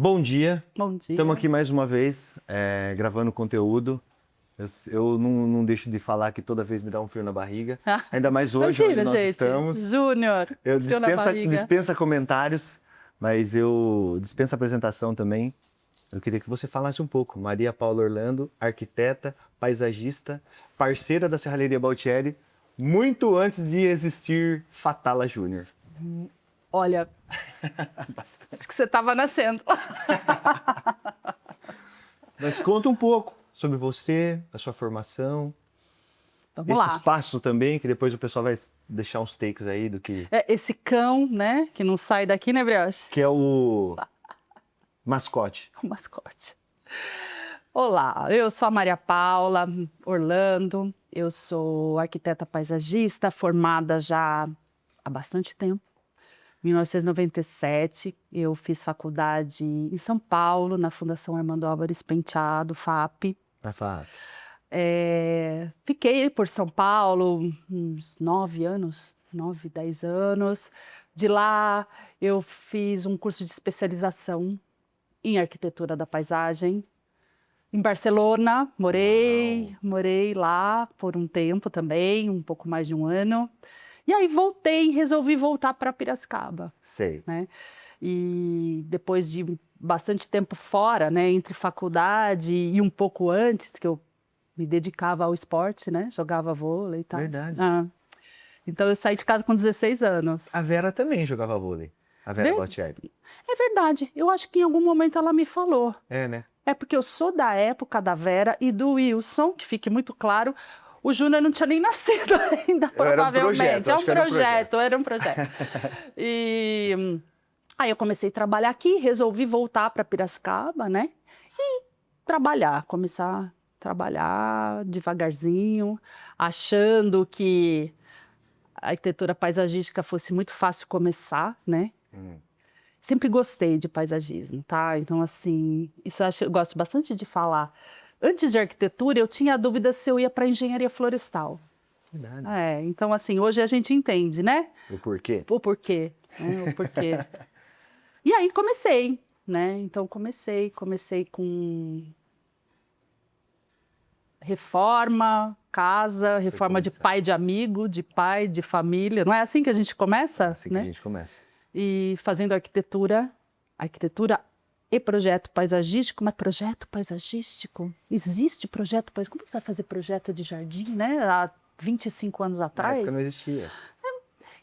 Bom dia, Bom dia. estamos aqui mais uma vez gravando conteúdo. Eu não deixo de falar que toda vez me dá um frio na barriga, ainda mais hoje, Imagina, onde nós gente. estamos. Júnior, Eu frio na barriga. dispensa comentários, mas eu dispenso apresentação também. Eu queria que você falasse um pouco. Maria Paula Orlando, arquiteta, paisagista, parceira da Serralheria Baltieri, muito antes de existir Fatala Júnior. Olha, acho que você estava nascendo. Mas conta um pouco sobre você, a sua formação. Vamos Esse lá. espaço também, que depois o pessoal vai deixar uns takes aí do que... Esse cão, né, que não sai daqui, né, Brioche? Que é o mascote. O mascote. Olá, eu sou a Maria Paula Orlando, eu sou arquiteta paisagista, formada já há bastante tempo. Em 1997, eu fiz faculdade em São Paulo, na Fundação Armando Álvares Penteado, FAP. Vai falar. Fiquei por São Paulo uns 10 anos. De lá, eu fiz um curso de especialização em arquitetura da paisagem. Em Barcelona, morei lá por um tempo também, um pouco mais de um ano. E aí resolvi voltar para Piracicaba, Sei. né? E depois de bastante tempo fora, né, entre faculdade e um pouco antes, que eu me dedicava ao esporte, né? Jogava vôlei e tal. Verdade. Então eu saí de casa com 16 anos. A Vera também jogava vôlei. A Vera Baltieri. É verdade. Eu acho que em algum momento ela me falou. É, né? É porque eu sou da época da Vera e do Wilson, que fique muito claro. O Júnior não tinha nem nascido ainda, provavelmente. Era um projeto. E aí eu comecei a trabalhar aqui, resolvi voltar para Piracicaba, né? E começar a trabalhar devagarzinho, achando que a arquitetura paisagística fosse muito fácil começar, né? Sempre gostei de paisagismo, tá? Então, assim, eu gosto bastante de falar. Antes de arquitetura, eu tinha dúvida se eu ia para engenharia florestal. Verdade. Então, assim, hoje a gente entende, né? O porquê? O porquê, né? O porquê. E aí comecei, né? Então, comecei com reforma, casa, reforma de pai de amigo, de pai, de família. Não é assim que a gente começa? É assim que né? a gente começa. E fazendo arquitetura e projeto paisagístico, mas projeto paisagístico? Existe projeto paisagístico? Como você vai fazer projeto de jardim, né? Há 25 anos Na atrás? época não existia.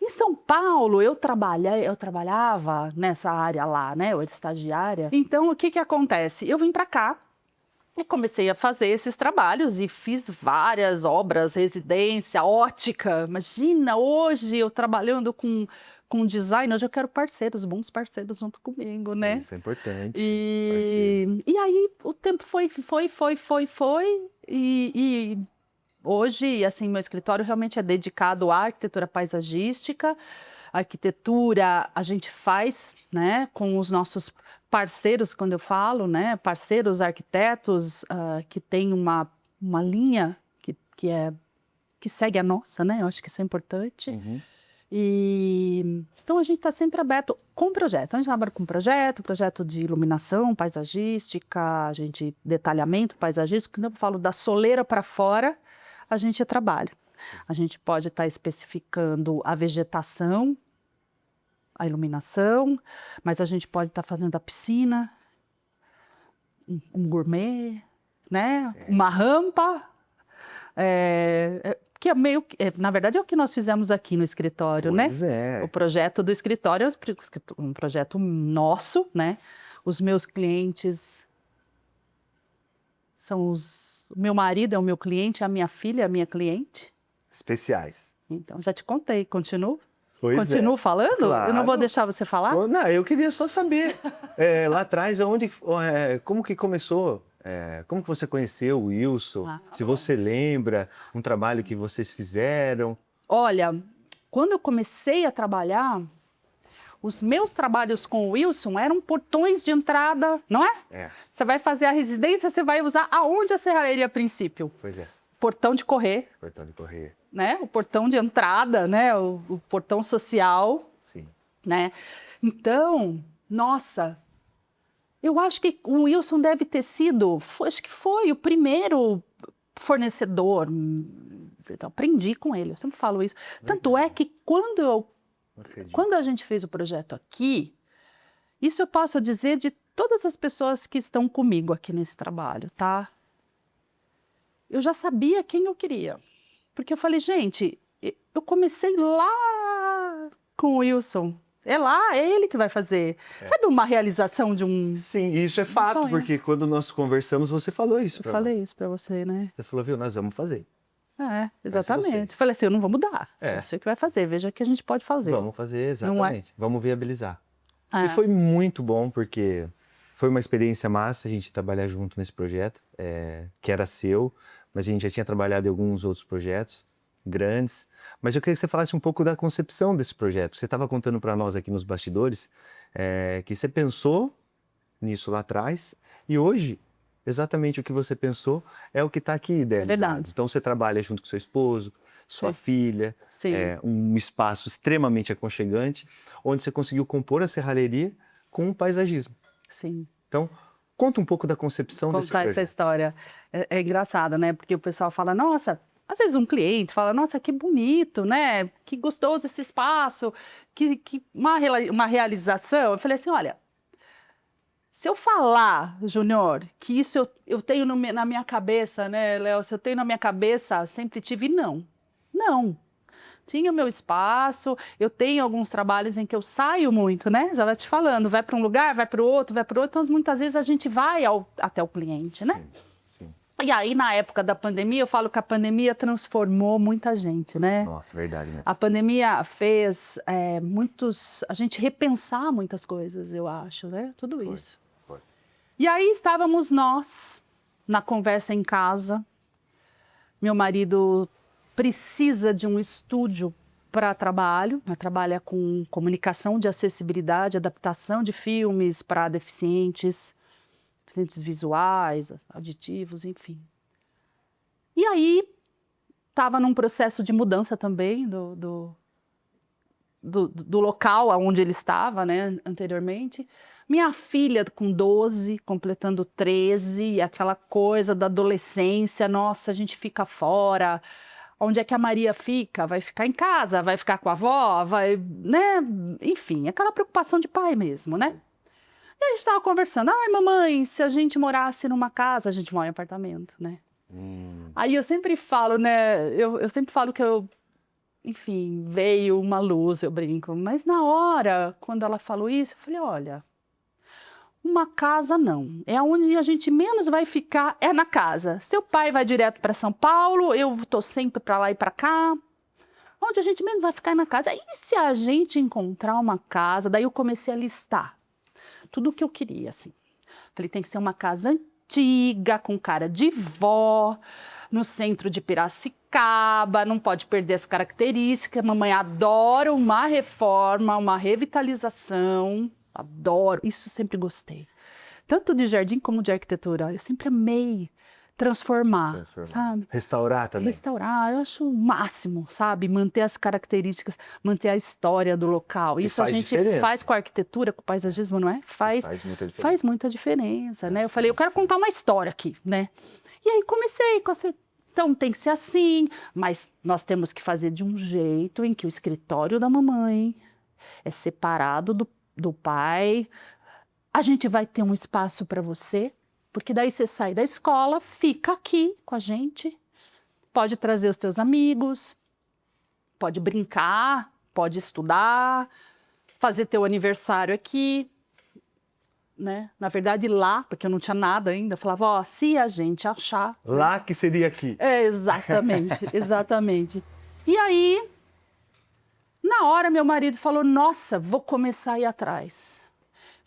Em São Paulo, eu trabalhava nessa área lá, né? Eu era estagiária. Então, o que acontece? Eu vim para cá e comecei a fazer esses trabalhos e fiz várias obras, residência, ótica. Imagina, hoje eu trabalhando com design, hoje eu quero bons parceiros junto comigo, né? Isso é importante. E aí o tempo foi, e hoje, assim, meu escritório realmente é dedicado à arquitetura paisagística. A arquitetura a gente faz, né, com os nossos parceiros, quando eu falo, né, parceiros arquitetos que têm uma linha que segue a nossa, né? Eu acho que isso é importante. E então a gente está sempre aberto com projeto. A gente trabalha com projeto de iluminação paisagística, detalhamento paisagístico. Quando eu falo da soleira para fora, a gente trabalha. A gente pode estar especificando a vegetação, a iluminação, mas a gente pode estar fazendo a piscina, um gourmet, né? Uma rampa. Que é na verdade, é o que nós fizemos aqui no escritório, Pois né? é. O projeto do escritório é um projeto nosso, né? Os meus clientes são o meu marido é o meu cliente, a minha filha é a minha cliente. Especiais. Então, já te contei, continuo? Pois Continuo falando? Claro. Eu não vou deixar você falar? Não, eu queria só saber, lá atrás, como que começou? Como que você conheceu o Wilson? Se você lembra um trabalho que vocês fizeram? Olha, quando eu comecei a trabalhar, os meus trabalhos com o Wilson eram portões de entrada, não é? Você vai fazer a residência, você vai usar aonde a serralheria a princípio? Pois é. Portão de correr. Portão de correr. Né? O portão de entrada, né? O portão social. Sim. Né? Então, nossa, Eu acho que o Wilson deve ter sido, acho que foi o primeiro fornecedor. Então, aprendi com ele, eu sempre falo isso. Tanto é que quando a gente fez o projeto aqui, isso eu posso dizer de todas as pessoas que estão comigo aqui nesse trabalho, tá? Eu já sabia quem eu queria. Porque eu falei, gente, eu comecei lá com o Wilson. É ele que vai fazer. Sabe uma realização de um... Sim, isso é fato, sonho. porque quando nós conversamos, você falou isso Eu pra falei nós. isso pra você, né? Você falou, viu, nós vamos fazer. Exatamente. vocês. Falei assim, eu não vou mudar. É. É você que vai fazer, veja o que a gente pode fazer. Vamos fazer, exatamente. Vamos viabilizar. É. E foi muito bom, porque foi uma experiência massa a gente trabalhar junto nesse projeto, que era seu, mas a gente já tinha trabalhado em alguns outros projetos grandes. Mas eu queria que você falasse um pouco da concepção desse projeto. Você estava contando para nós aqui nos bastidores que você pensou nisso lá atrás e hoje, exatamente o que você pensou é o que está aqui idealizado. Verdade. Então você trabalha junto com seu esposo, sua filha, Sim. um espaço extremamente aconchegante, onde você conseguiu compor a serralheria com o paisagismo. Sim. Então, conta um pouco da concepção desse Contar essa projeto. história. É engraçado, né? Porque o pessoal fala, nossa, às vezes um cliente fala, nossa, que bonito, né? Que gostoso esse espaço, que uma realização. Eu falei assim, olha, se eu falar, Júnior, que isso eu tenho na minha cabeça, né, Léo? Se eu tenho na minha cabeça, sempre tive, não. Não. Tinha o meu espaço, eu tenho alguns trabalhos em que eu saio muito, né? Já vai te falando, vai para um lugar, vai para o outro, então muitas vezes a gente vai até o cliente, né? Sim. E aí, na época da pandemia, eu falo que a pandemia transformou muita gente, né? Nossa, verdade mesmo. A pandemia fez a gente repensar muitas coisas, eu acho, né? Tudo isso. Foi. E aí estávamos nós, na conversa em casa. Meu marido precisa de um estúdio para trabalho, trabalha com comunicação de acessibilidade, adaptação de filmes para deficientes visuais, auditivos, enfim. E aí, estava num processo de mudança também do local onde ele estava, né, anteriormente. Minha filha com 12, completando 13, aquela coisa da adolescência, nossa, a gente fica fora. Onde é que a Maria fica? Vai ficar em casa, vai ficar com a avó, vai, né? Enfim, aquela preocupação de pai mesmo, né? E a gente estava conversando, ai mamãe, se a gente morasse numa casa, a gente mora em apartamento, né? Aí eu sempre falo, né? Eu sempre falo que enfim, veio uma luz, eu brinco. Mas na hora, quando ela falou isso, eu falei, olha, uma casa não. É onde a gente menos vai ficar, é na casa. Seu pai vai direto para São Paulo, eu tô sempre para lá e para cá. Onde a gente menos vai ficar é na casa. E se a gente encontrar uma casa? Daí eu comecei a listar tudo o que eu queria, assim. Falei, tem que ser uma casa antiga, com cara de vó, no centro de Piracicaba, não pode perder as características. Mamãe adora uma reforma, uma revitalização. Adoro, isso sempre gostei. Tanto de jardim como de arquitetura. Eu sempre amei transformar, sabe? Restaurar também. Restaurar, eu acho o máximo, sabe? Manter as características, manter a história do local. Isso a gente faz com a arquitetura, com o paisagismo, não é? Faz muita diferença. Faz muita diferença, né? Eu falei, eu quero contar uma história aqui, né? E aí comecei com essa... Então tem que ser assim, mas nós temos que fazer de um jeito em que o escritório da mamãe é separado do pai. A gente vai ter um espaço para você, porque daí você sai da escola, fica aqui com a gente, pode trazer os teus amigos, pode brincar, pode estudar, fazer teu aniversário aqui, né? Na verdade lá, porque eu não tinha nada ainda, eu falava, ó, se a gente achar... Lá que seria aqui. Exatamente, exatamente. E aí, na hora meu marido falou, nossa, vou começar a ir atrás.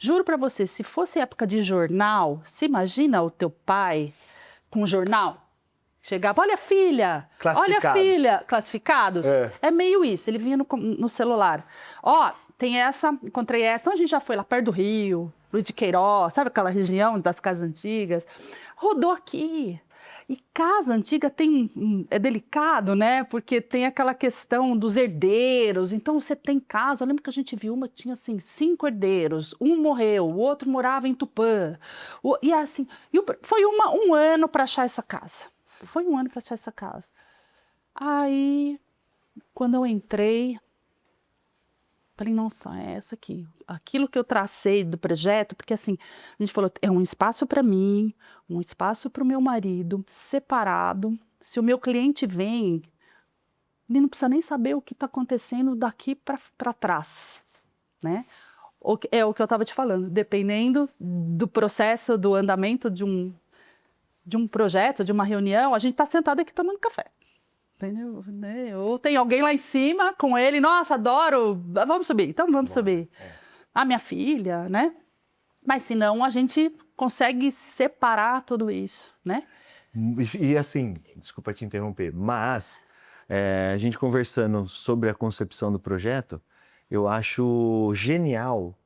Juro para você, se fosse época de jornal, se imagina o teu pai com um jornal? Chegava, olha filha, classificados. É meio isso, ele vinha no celular. Ó, tem essa, encontrei essa, então a gente já foi lá perto do Rio, Luiz de Queiroz, sabe aquela região das casas antigas? Rodou aqui. E casa antiga é delicado, né? Porque tem aquela questão dos herdeiros. Então você tem casa. Eu lembro que a gente viu uma que tinha assim 5 herdeiros. Um morreu, o outro morava em Tupã. E assim, foi um ano para achar essa casa. Foi um ano para achar essa casa. Aí, quando eu entrei, falei, nossa, é essa aqui. Aquilo que eu tracei do projeto, porque assim, a gente falou, é um espaço para mim, um espaço para o meu marido, separado. Se o meu cliente vem, ele não precisa nem saber o que está acontecendo daqui para trás, né? É o que eu estava te falando, dependendo do processo, do andamento de um projeto, de uma reunião, a gente está sentado aqui tomando café. Entendeu? Né? Ou tem alguém lá em cima com ele, nossa, adoro, vamos subir, então vamos subir. A minha filha, né? Mas senão a gente consegue separar tudo isso, né? E assim, desculpa te interromper, mas a gente conversando sobre a concepção do projeto, eu acho genial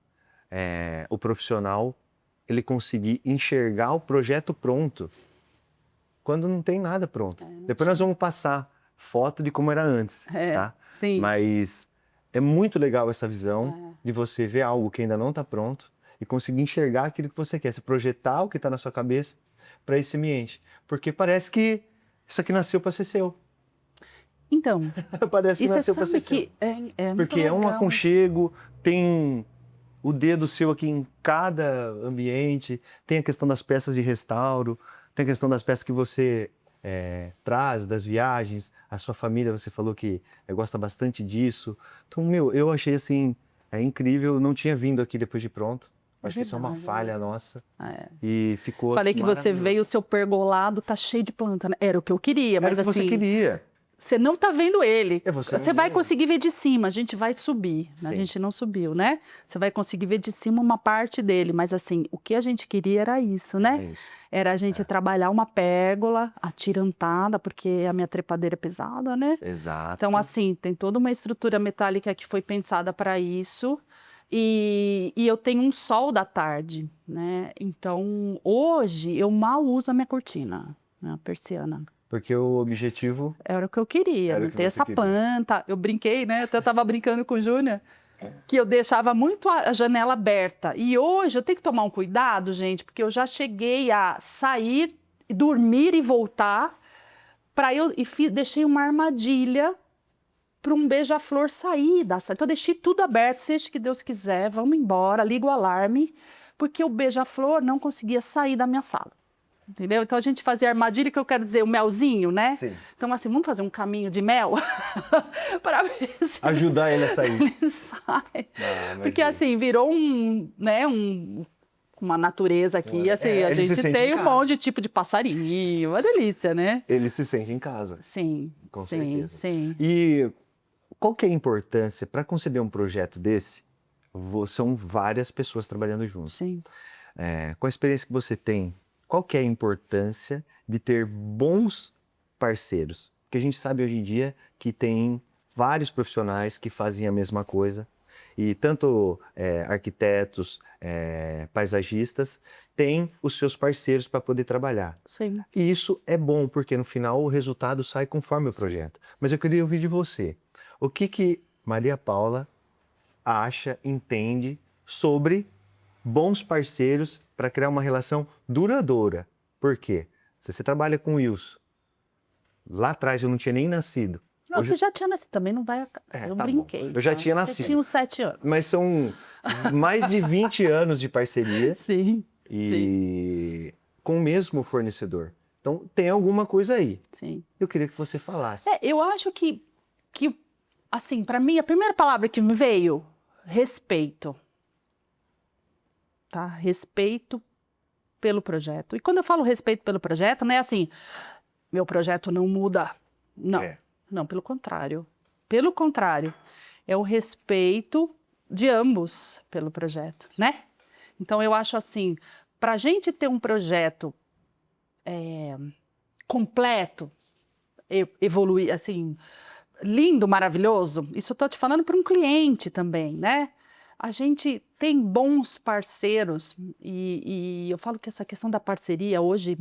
o profissional ele conseguir enxergar o projeto pronto quando não tem nada pronto. Depois nós vamos passar foto de como era antes, tá? Sim. Mas é muito legal essa visão de você ver algo que ainda não está pronto e conseguir enxergar aquilo que você quer, se projetar o que está na sua cabeça para esse ambiente. Porque parece que isso aqui nasceu para ser seu. Então, parece que nasceu para ser que seu. Porque é um aconchego, tem o dedo seu aqui em cada ambiente, tem a questão das peças de restauro, tem a questão das peças que você traz, das viagens, a sua família, você falou que gosta bastante disso. Então, eu achei assim, incrível, não tinha vindo aqui depois de pronto. Acho que isso é uma falha nossa. E ficou Falei assim, que você veio, o seu pergolado tá cheio de planta, né? Era o que eu queria, mas era o que assim... você queria. Você não tá vendo ele. Você vai conseguir ver de cima, a gente vai subir. Sim. A gente não subiu, né? Você vai conseguir ver de cima uma parte dele, mas assim, o que a gente queria era isso, né? Era a gente trabalhar uma pérgola atirantada, porque a minha trepadeira é pesada, né? Exato. Então, assim, tem toda uma estrutura metálica que foi pensada para isso. E eu tenho um sol da tarde, né? Então, hoje, eu mal uso a minha cortina, a persiana. Porque o objetivo... Era o que eu queria, não ter essa planta. Eu brinquei, né? Eu estava brincando com o Júnior, que eu deixava muito a janela aberta. E hoje eu tenho que tomar um cuidado, gente, porque eu já cheguei a sair, dormir e voltar, deixei uma armadilha para um beija-flor sair da sala. Então eu deixei tudo aberto, seja que Deus quiser, vamos embora, ligo o alarme, porque o beija-flor não conseguia sair da minha sala. Entendeu? Então a gente fazia armadilha, que eu quero dizer, o melzinho, né? Sim. Então assim, vamos fazer um caminho de mel para ver se ajudar ele a sair. Ele sai. Porque assim, virou uma natureza aqui, assim, a gente tem um monte de tipo de passarinho, uma delícia, né? Ele se sente em casa. Sim. Com certeza. Sim. E qual que é a importância para conceber um projeto desse? São várias pessoas trabalhando juntos. Sim. Com a experiência que você tem, qual que é a importância de ter bons parceiros? Porque a gente sabe hoje em dia que tem vários profissionais que fazem a mesma coisa e tanto arquitetos, paisagistas, têm os seus parceiros para poder trabalhar. Sim. E isso é bom, porque no final o resultado sai conforme o projeto. Mas eu queria ouvir de você. O que Maria Paula acha, entende sobre bons parceiros para criar uma relação duradoura? Por quê? Se você trabalha com o Wilson, lá atrás eu não tinha nem nascido. Não, você já tinha nascido, também não vai... eu brinquei. Bom. Eu já tinha nascido. Você tinha uns 7 anos. Mas são mais de 20 anos de parceria. Sim. E com o mesmo fornecedor. Então, tem alguma coisa aí. Sim. Eu queria que você falasse. Eu acho que assim, para mim, a primeira palavra que me veio, respeito. Tá? Respeito pelo projeto. E quando eu falo respeito pelo projeto, não é assim, meu projeto não muda. Não. Não, pelo contrário. Pelo contrário, é o respeito de ambos pelo projeto, né? Então, eu acho assim, para a gente ter um projeto completo, evoluir, assim, lindo, maravilhoso, isso eu estou te falando para um cliente também, né? A gente tem bons parceiros e eu falo que essa questão da parceria hoje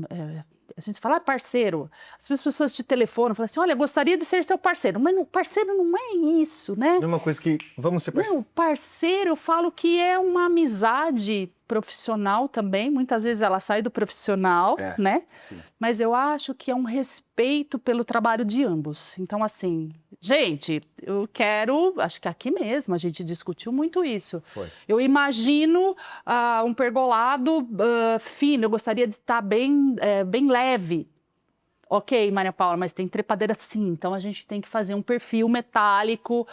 gente fala, parceiro. As pessoas te telefonam, falam assim, olha, gostaria de ser seu parceiro. Mas parceiro não é isso, né? Não é uma coisa que vamos ser parceiros. Não, parceiro, eu falo que é uma amizade profissional também. Muitas vezes ela sai do profissional, né? Sim. Mas eu acho que é um respeito pelo trabalho de ambos. Então, assim, gente, acho que aqui mesmo a gente discutiu muito isso. Foi. Eu imagino um pergolado fino, eu gostaria de estar bem leve. Ok, Maria Paula, mas tem trepadeira sim, então a gente tem que fazer um perfil metálico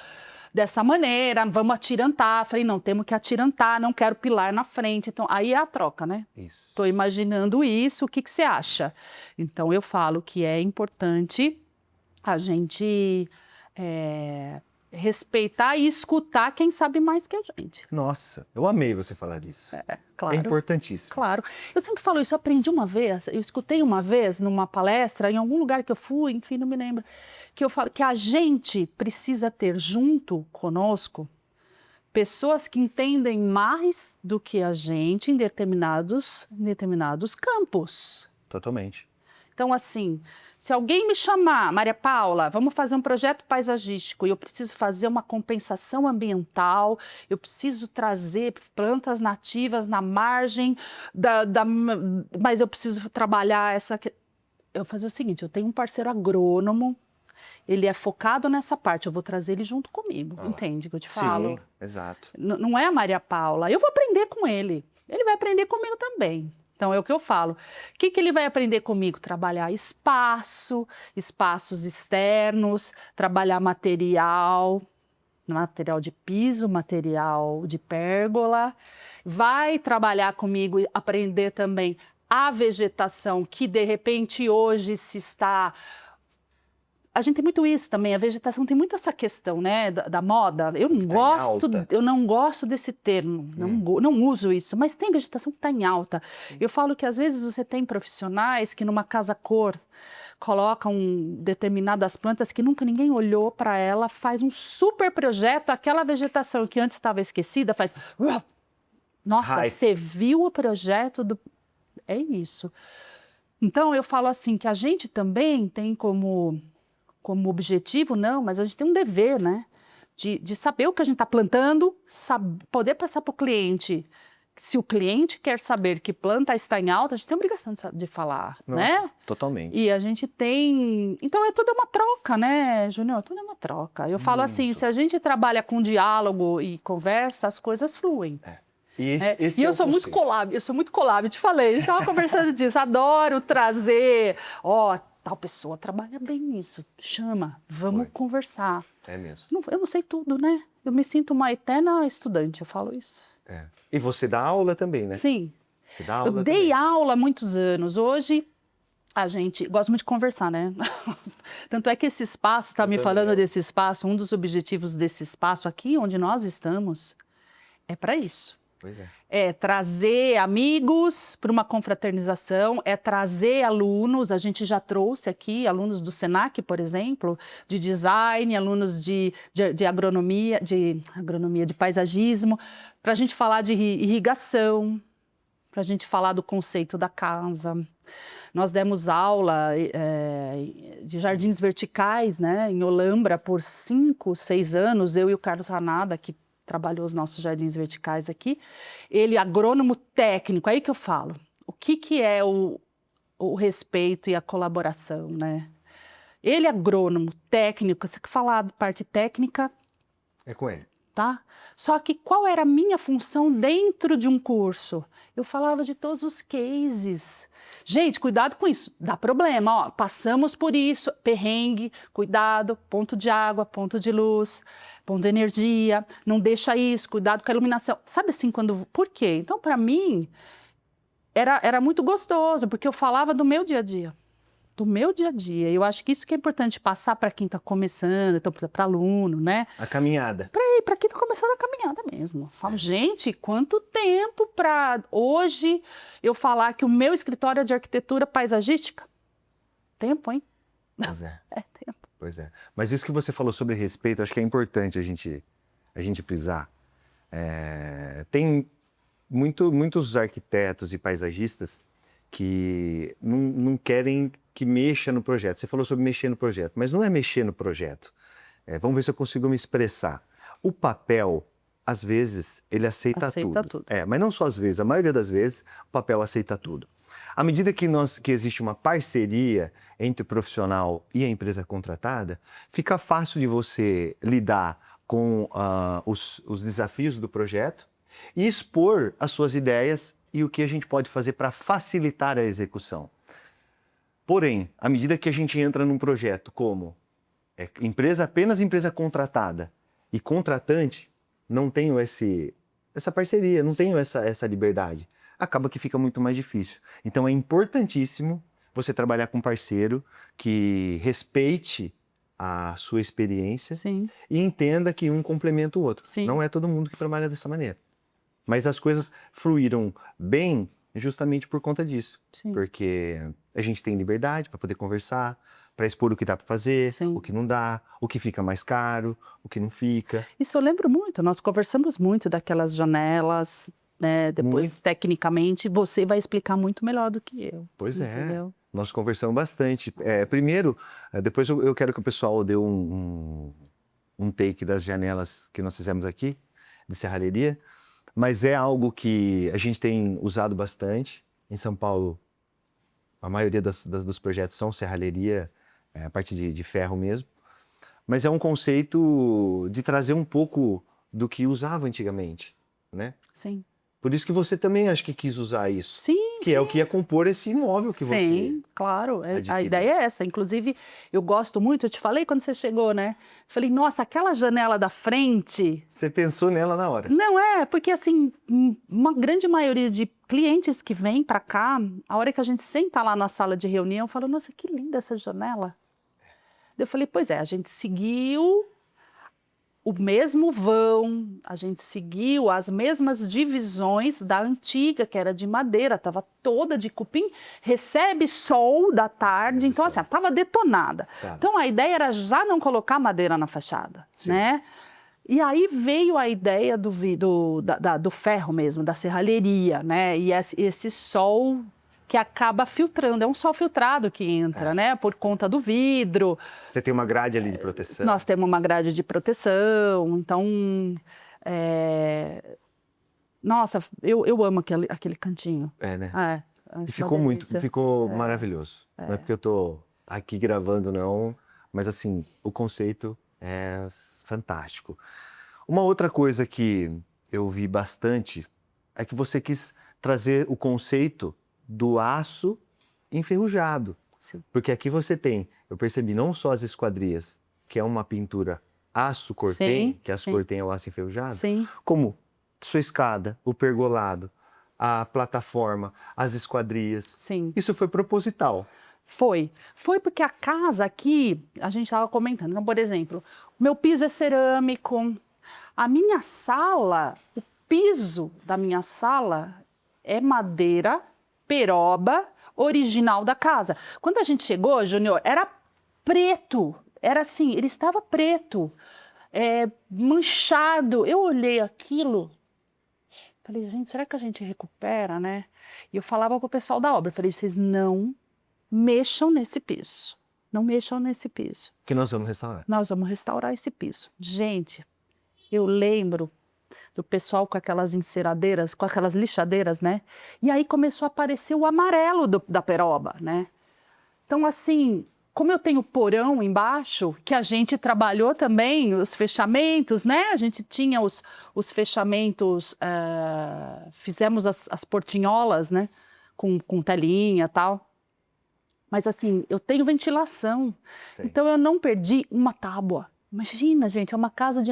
dessa maneira, vamos atirantar. Falei, não, temos que atirantar, não quero pilar na frente. Então, aí é a troca, né? Isso. Estou imaginando isso, o que você acha? Então, eu falo que é importante a gente respeitar e escutar quem sabe mais que a gente. Nossa, eu amei você falar disso. Claro. É importantíssimo. Claro. Eu sempre falo isso, eu aprendi uma vez, eu escutei uma vez numa palestra, em algum lugar que eu fui, enfim, não me lembro, que eu falo que a gente precisa ter junto conosco pessoas que entendem mais do que a gente em determinados campos. Totalmente. Então, assim, se alguém me chamar, Maria Paula, vamos fazer um projeto paisagístico e eu preciso fazer uma compensação ambiental, eu preciso trazer plantas nativas na margem, mas eu preciso trabalhar essa... Eu vou fazer o seguinte, eu tenho um parceiro agrônomo, ele é focado nessa parte, eu vou trazer ele junto comigo, entende o que eu te falo? Sim, exato. Não é a Maria Paula, eu vou aprender com ele vai aprender comigo também. Então, é o que eu falo. O que ele vai aprender comigo? Trabalhar espaços externos, trabalhar material de piso, material de pérgola. Vai trabalhar comigo e aprender também a vegetação, que de repente hoje se está... A gente tem muito isso também, a vegetação tem muito essa questão, né, da moda. Eu não gosto desse termo, não uso isso, mas tem vegetação que está em alta. Eu falo que às vezes você tem profissionais que numa casa-cor colocam determinadas plantas que nunca ninguém olhou para ela, faz um super projeto, aquela vegetação que antes estava esquecida faz... Nossa, você viu o projeto do... É isso. Então eu falo assim, que a gente também tem como objetivo, não, mas a gente tem um dever, né? De saber o que a gente está plantando, poder passar para o cliente. Se o cliente quer saber que planta está em alta, a gente tem a obrigação de falar, né? Totalmente. E a gente tem... Então, tudo é uma troca, né, Júnior? Tudo é uma troca. Eu falo assim, se a gente trabalha com diálogo e conversa, as coisas fluem. E eu sou muito collab, te falei, a gente estava conversando disso, adoro trazer, tal pessoa trabalha bem nisso, chama, vamos conversar. É mesmo. Eu não sei tudo, né? Eu me sinto uma eterna estudante, eu falo isso. E você dá aula também, né? Sim. Você dá aula eu dei aula há muitos anos, hoje a gente gosta muito de conversar, né? Tanto é que esse espaço, está me falando desse espaço, um dos objetivos desse espaço aqui onde nós estamos é para isso. Pois é. É trazer amigos para uma confraternização, é trazer alunos, a gente já trouxe aqui alunos do Senac, por exemplo, de design, alunos de agronomia, de paisagismo, para a gente falar de irrigação, para a gente falar do conceito da casa. Nós demos aula de jardins verticais, né, em Olambra por 5, 6 anos, eu e o Carlos Ranada, que trabalhou os nossos jardins verticais aqui, ele agrônomo técnico, aí que eu falo, o que é o respeito e a colaboração, né? Ele é agrônomo técnico, você quer falar da parte técnica? É com ele. Tá? Só que qual era a minha função dentro de um curso? Eu falava de todos os cases. Gente, cuidado com isso, dá problema, ó, passamos por isso, perrengue, cuidado, ponto de água, ponto de luz, ponto de energia, não deixa isso, cuidado com a iluminação. Sabe assim, por quê? Então, para mim, era muito gostoso, porque eu falava do meu dia a dia. Do meu dia a dia. Eu acho que isso que é importante passar para quem está começando, então para aluno, né? A caminhada. Para quem está começando a caminhada mesmo. Falo, gente, quanto tempo para hoje eu falar que o meu escritório é de arquitetura paisagística? Tempo, hein? Pois é. É tempo. Pois é. Mas isso que você falou sobre respeito, acho que é importante a gente frisar. Tem muitos arquitetos e paisagistas que não querem que mexa no projeto. Você falou sobre mexer no projeto, mas não é mexer no projeto. Vamos ver se eu consigo me expressar. O papel, às vezes, ele aceita tudo. Mas não só às vezes, a maioria das vezes, o papel aceita tudo. À medida que existe uma parceria entre o profissional e a empresa contratada, fica fácil de você lidar com os desafios do projeto e expor as suas ideias e o que a gente pode fazer para facilitar a execução. Porém, à medida que a gente entra num projeto como apenas empresa contratada e contratante, não tenho essa parceria, não tenho essa liberdade. Acaba que fica muito mais difícil. Então é importantíssimo você trabalhar com um parceiro que respeite a sua experiência Sim. e entenda que um complementa o outro. Sim. Não é todo mundo que trabalha dessa maneira. Mas as coisas fluíram bem justamente por conta disso. Sim. Porque a gente tem liberdade para poder conversar, para expor o que dá para fazer, Sim. o que não dá, o que fica mais caro, o que não fica. Isso eu lembro muito, nós conversamos muito daquelas janelas, né? Depois, tecnicamente, você vai explicar muito melhor do que eu. Pois entendeu? Nós conversamos bastante. Primeiro, depois eu quero que o pessoal dê um take das janelas que nós fizemos aqui, de serralheria, mas é algo que a gente tem usado bastante. Em São Paulo, a maioria dos projetos são serralheria, a parte de ferro mesmo, mas é um conceito de trazer um pouco do que usava antigamente, né? Sim. Por isso que você também acho que quis usar isso. Sim, que é o que ia compor esse imóvel que você Sim, claro. adquiriu. A ideia é essa. Inclusive, eu gosto muito, eu te falei quando você chegou, né? Falei, nossa, aquela janela da frente... Você pensou nela na hora. Não porque assim, uma grande maioria de clientes que vêm para cá, a hora que a gente senta lá na sala de reunião, fala, nossa, que linda essa janela. Eu falei, pois a gente seguiu o mesmo vão, a gente seguiu as mesmas divisões da antiga, que era de madeira, estava toda de cupim, recebe sol da tarde, então assim, estava detonada. Tá. Então a ideia era já não colocar madeira na fachada, Sim. né? E aí veio a ideia do ferro mesmo, da serralheria, né? E esse sol que acaba filtrando, é um sol filtrado que entra, né? Por conta do vidro. Você tem uma grade ali de proteção? Nós temos uma grade de proteção, então... Nossa, eu amo aquele cantinho. Né? E ficou maravilhoso. Não é porque eu tô aqui gravando, não, mas assim, o conceito é fantástico. Uma outra coisa que eu vi bastante é que você quis trazer o conceito do aço enferrujado. Sim. Porque aqui você tem, eu percebi, não só as esquadrias, que é uma pintura aço cortem, que aço cortem é o aço enferrujado, como sua escada, o pergolado, a plataforma, as esquadrias. Sim. Isso foi proposital. Foi porque a casa aqui, a gente estava comentando, então, por exemplo, o meu piso é cerâmico, a minha sala, o piso da minha sala é madeira, peroba, original da casa. Quando a gente chegou, Júnior, era preto, era assim, ele estava preto, manchado. Eu olhei aquilo, falei, gente, será que a gente recupera, né? E eu falava para o pessoal da obra, falei, vocês não mexam nesse piso, não mexam nesse piso. Que nós vamos restaurar. Nós vamos restaurar esse piso. Gente, eu lembro do pessoal com aquelas enceradeiras, com aquelas lixadeiras, né? E aí começou a aparecer o amarelo da peroba, né? Então, assim, como eu tenho porão embaixo, que a gente trabalhou também, os fechamentos, né? A gente tinha os fechamentos, fizemos as portinholas, né? Com telinha e tal. Mas, assim, eu tenho ventilação. Sim. Então, eu não perdi uma tábua. Imagina, gente, é uma casa de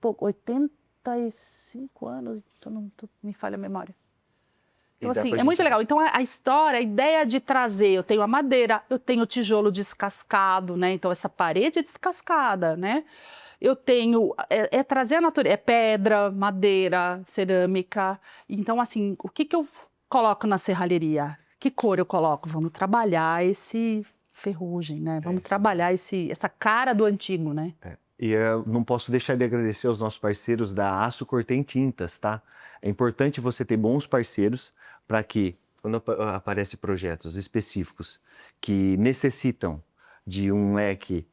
85 anos, me falha a memória. Então, assim, é muito legal. Então, a história, a ideia de trazer, eu tenho a madeira, eu tenho o tijolo descascado, né? Então, essa parede é descascada, né? Eu tenho, trazer a natureza, pedra, madeira, cerâmica. Então, assim, o que eu coloco na serralheria? Que cor eu coloco? Vamos trabalhar esse ferrugem, né? Vamos trabalhar essa cara do antigo, né? E eu não posso deixar de agradecer aos nossos parceiros da Aço Cortem Tintas, tá? É importante você ter bons parceiros para que quando aparecem projetos específicos que necessitam de um leque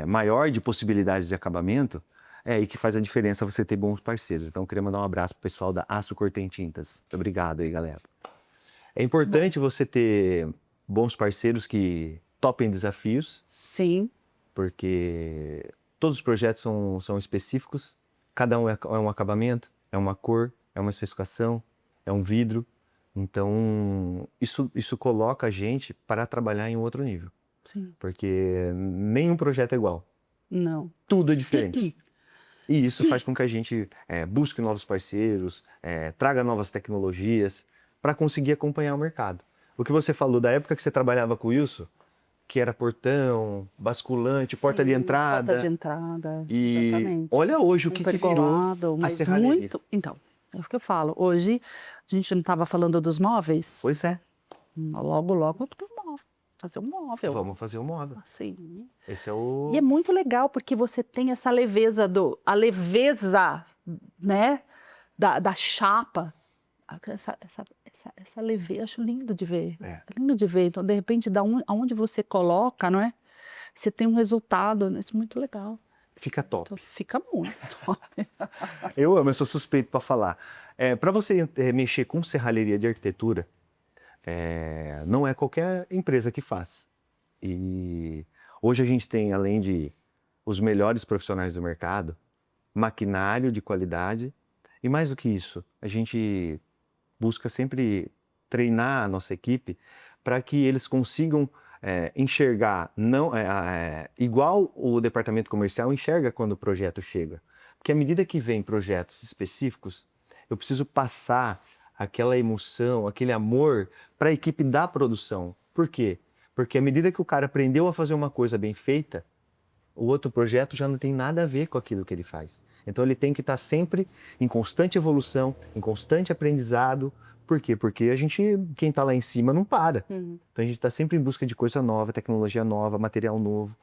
maior de possibilidades de acabamento, é aí que faz a diferença você ter bons parceiros. Então, eu queria mandar um abraço pro pessoal da Aço Cortem Tintas. Obrigado aí, galera. É importante você ter bons parceiros que topem desafios, Sim. porque todos os projetos são específicos, cada um é um acabamento, é uma cor, é uma especificação, é um vidro. Então, isso coloca a gente para trabalhar em um outro nível, Sim. porque nenhum projeto é igual, Não. tudo é diferente. E isso faz com que a gente busque novos parceiros, traga novas tecnologias para conseguir acompanhar o mercado. O que você falou da época que você trabalhava com isso, que era portão, basculante, porta de entrada. Porta de entrada, E exatamente. olha hoje o que virou Pergolado, a mas serralheria. muito... Então, é o que eu falo. Hoje, a gente não estava falando dos móveis? Pois é, Logo, logo, eu tô móvel. Fazer um móvel. vamos fazer um móvel. Assim. Esse é o... E é muito legal, porque você tem essa leveza a leveza, né, da chapa. Essa leveza, acho lindo de ver. É. Lindo de ver. Então, de repente, aonde você coloca, não é? Você tem um resultado, né? Isso é muito legal. Fica top. Então, fica muito top. Eu amo, eu sou suspeito para falar. Para você mexer com serralheria de arquitetura, não é qualquer empresa que faz. E hoje a gente tem, além de os melhores profissionais do mercado, maquinário de qualidade e mais do que isso, a gente busca sempre treinar a nossa equipe para que eles consigam enxergar igual o departamento comercial enxerga quando o projeto chega. Porque à medida que vem projetos específicos, eu preciso passar aquela emoção, aquele amor para a equipe da produção. Por quê? Porque à medida que o cara aprendeu a fazer uma coisa bem feita, o outro projeto já não tem nada a ver com aquilo que ele faz. Então ele tem que estar sempre em constante evolução, em constante aprendizado. Por quê? Porque quem está lá em cima não para. Então a gente está sempre em busca de coisa nova, tecnologia nova, material novo,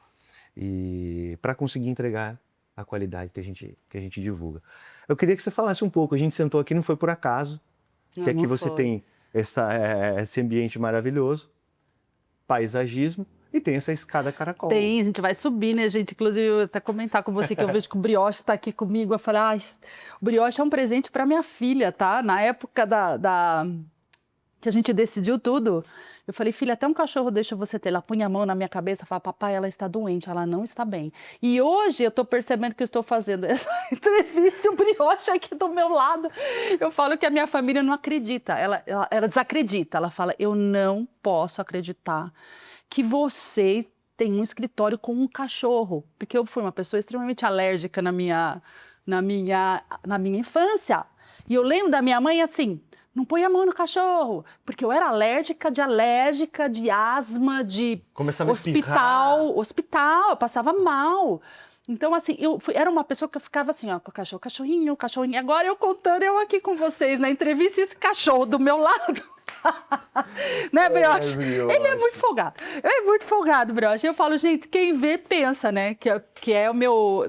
e para conseguir entregar a qualidade que a gente divulga. Eu queria que você falasse um pouco, a gente sentou aqui, não foi por acaso, que aqui você tem esse ambiente maravilhoso, paisagismo, e tem essa escada caracol. Tem, a gente vai subir, né, gente? Inclusive, eu até comentar com você que eu vejo que o brioche está aqui comigo. Eu falei, ai, o brioche é um presente para minha filha, tá? Na época que a gente decidiu tudo, eu falei, filha, até um cachorro deixa você ter. Ela punha a mão na minha cabeça e falava, papai, ela está doente, ela não está bem. E hoje eu estou percebendo que eu estou fazendo essa entrevista e o brioche aqui do meu lado. Eu falo que a minha família não acredita, ela desacredita. Ela fala, eu não posso acreditar que você tem um escritório com um cachorro, porque eu fui uma pessoa extremamente alérgica na minha infância. E eu lembro da minha mãe assim, não põe a mão no cachorro, porque eu era alérgica, de asma, de Começava a hospital, eu passava mal. Então, assim, era uma pessoa que eu ficava assim, ó, com o cachorrinho. Agora eu contando, eu aqui com vocês na entrevista, esse cachorro do meu lado. Né, brioche? Ele é muito folgado. É muito folgado, brioche. Eu falo, gente, quem vê pensa, né? Que é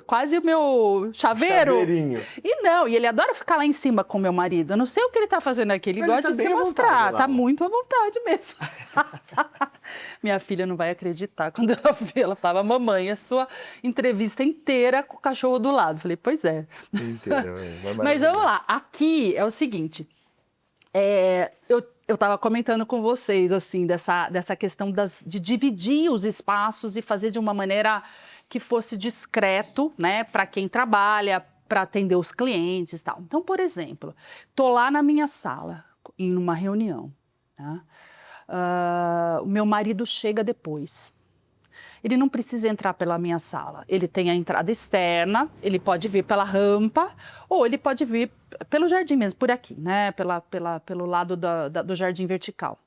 quase o meu chaveiro. Chaveirinho. E ele adora ficar lá em cima com meu marido. Eu não sei o que ele tá fazendo aqui. Ele gosta de se mostrar. Tá muito à vontade mesmo. Minha filha não vai acreditar quando ela vê. Ela falava, mamãe, a sua entrevista inteira com o cachorro do lado. Falei, pois é. Mas vamos lá. Aqui é o seguinte. Eu estava comentando com vocês, assim, dessa questão de dividir os espaços e fazer de uma maneira que fosse discreto, né, para quem trabalha, para atender os clientes e tal. Então, por exemplo, estou lá na minha sala, em uma reunião, tá? O meu marido chega depois. Ele não precisa entrar pela minha sala. Ele tem a entrada externa, ele pode vir pela rampa, ou ele pode vir pelo jardim mesmo, por aqui, né? Pelo lado do jardim vertical.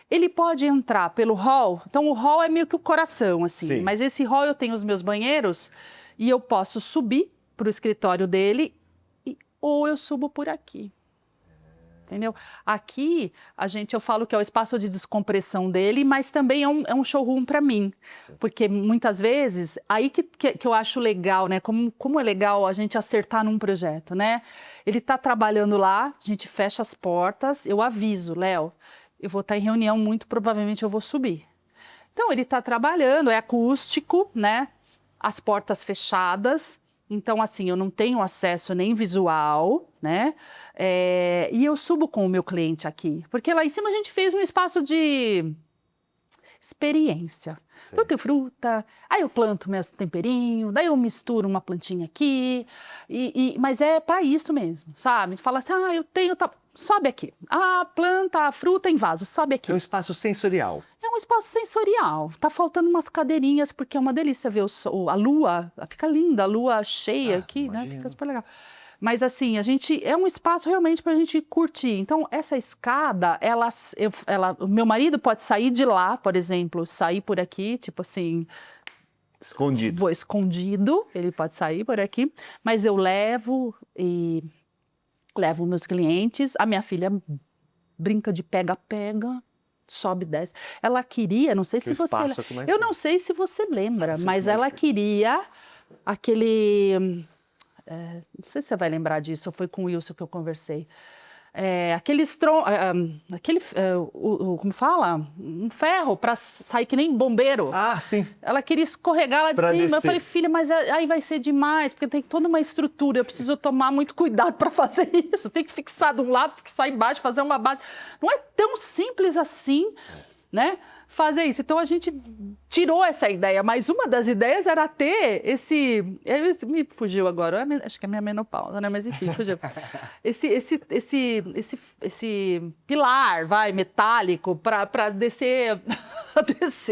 Ele pode entrar pelo hall, então o hall é meio que o coração, assim. Sim. Mas esse hall eu tenho os meus banheiros e eu posso subir para o escritório dele ou eu subo por aqui. Entendeu? Aqui, eu falo que é o espaço de descompressão dele, mas também é um showroom para mim. Sim. Porque muitas vezes, aí que eu acho legal, né? Como é legal a gente acertar num projeto, né? Ele está trabalhando lá, a gente fecha as portas, eu aviso, Léo, eu vou estar em reunião, muito provavelmente eu vou subir. Então, ele está trabalhando, é acústico, né? As portas fechadas. Então, assim, eu não tenho acesso nem visual, né? E eu subo com o meu cliente aqui. Porque lá em cima a gente fez um espaço de experiência. Então, eu tenho fruta, aí eu planto meus temperinhos, daí eu misturo uma plantinha aqui. Mas é para isso mesmo, sabe? Fala assim, eu tenho... Sobe aqui. A planta, a fruta em vaso, sobe aqui. É um espaço sensorial. É um espaço sensorial. Tá faltando umas cadeirinhas, porque é uma delícia ver a lua. Fica linda, a lua cheia aqui, imagino. né? Fica super legal. Mas assim, é um espaço realmente para a gente curtir. Então, essa escada, o meu marido pode sair de lá, por exemplo, sair por aqui, tipo assim, Escondido. vou escondido, ele pode sair por aqui, mas eu levo meus clientes, a minha filha brinca de pega-pega, sobe e desce. Ela queria, não sei se você... Eu não sei se você lembra, mas ela queria aquele... não sei se você vai lembrar disso, foi com o Wilson que eu conversei. Como fala? Um ferro para sair que nem bombeiro. Ah, sim. Ela queria escorregar lá de Pra cima. descer. Eu falei, filha, mas aí vai ser demais, porque tem toda uma estrutura. Eu preciso tomar muito cuidado para fazer isso. Tem que fixar de um lado, fixar embaixo, fazer uma base. Não é tão simples assim, né? Fazer isso. Então a gente tirou essa ideia, mas uma das ideias era ter esse me fugiu agora, acho que é minha menopausa, né? Mas enfim, fugiu. Esse pilar, metálico para descer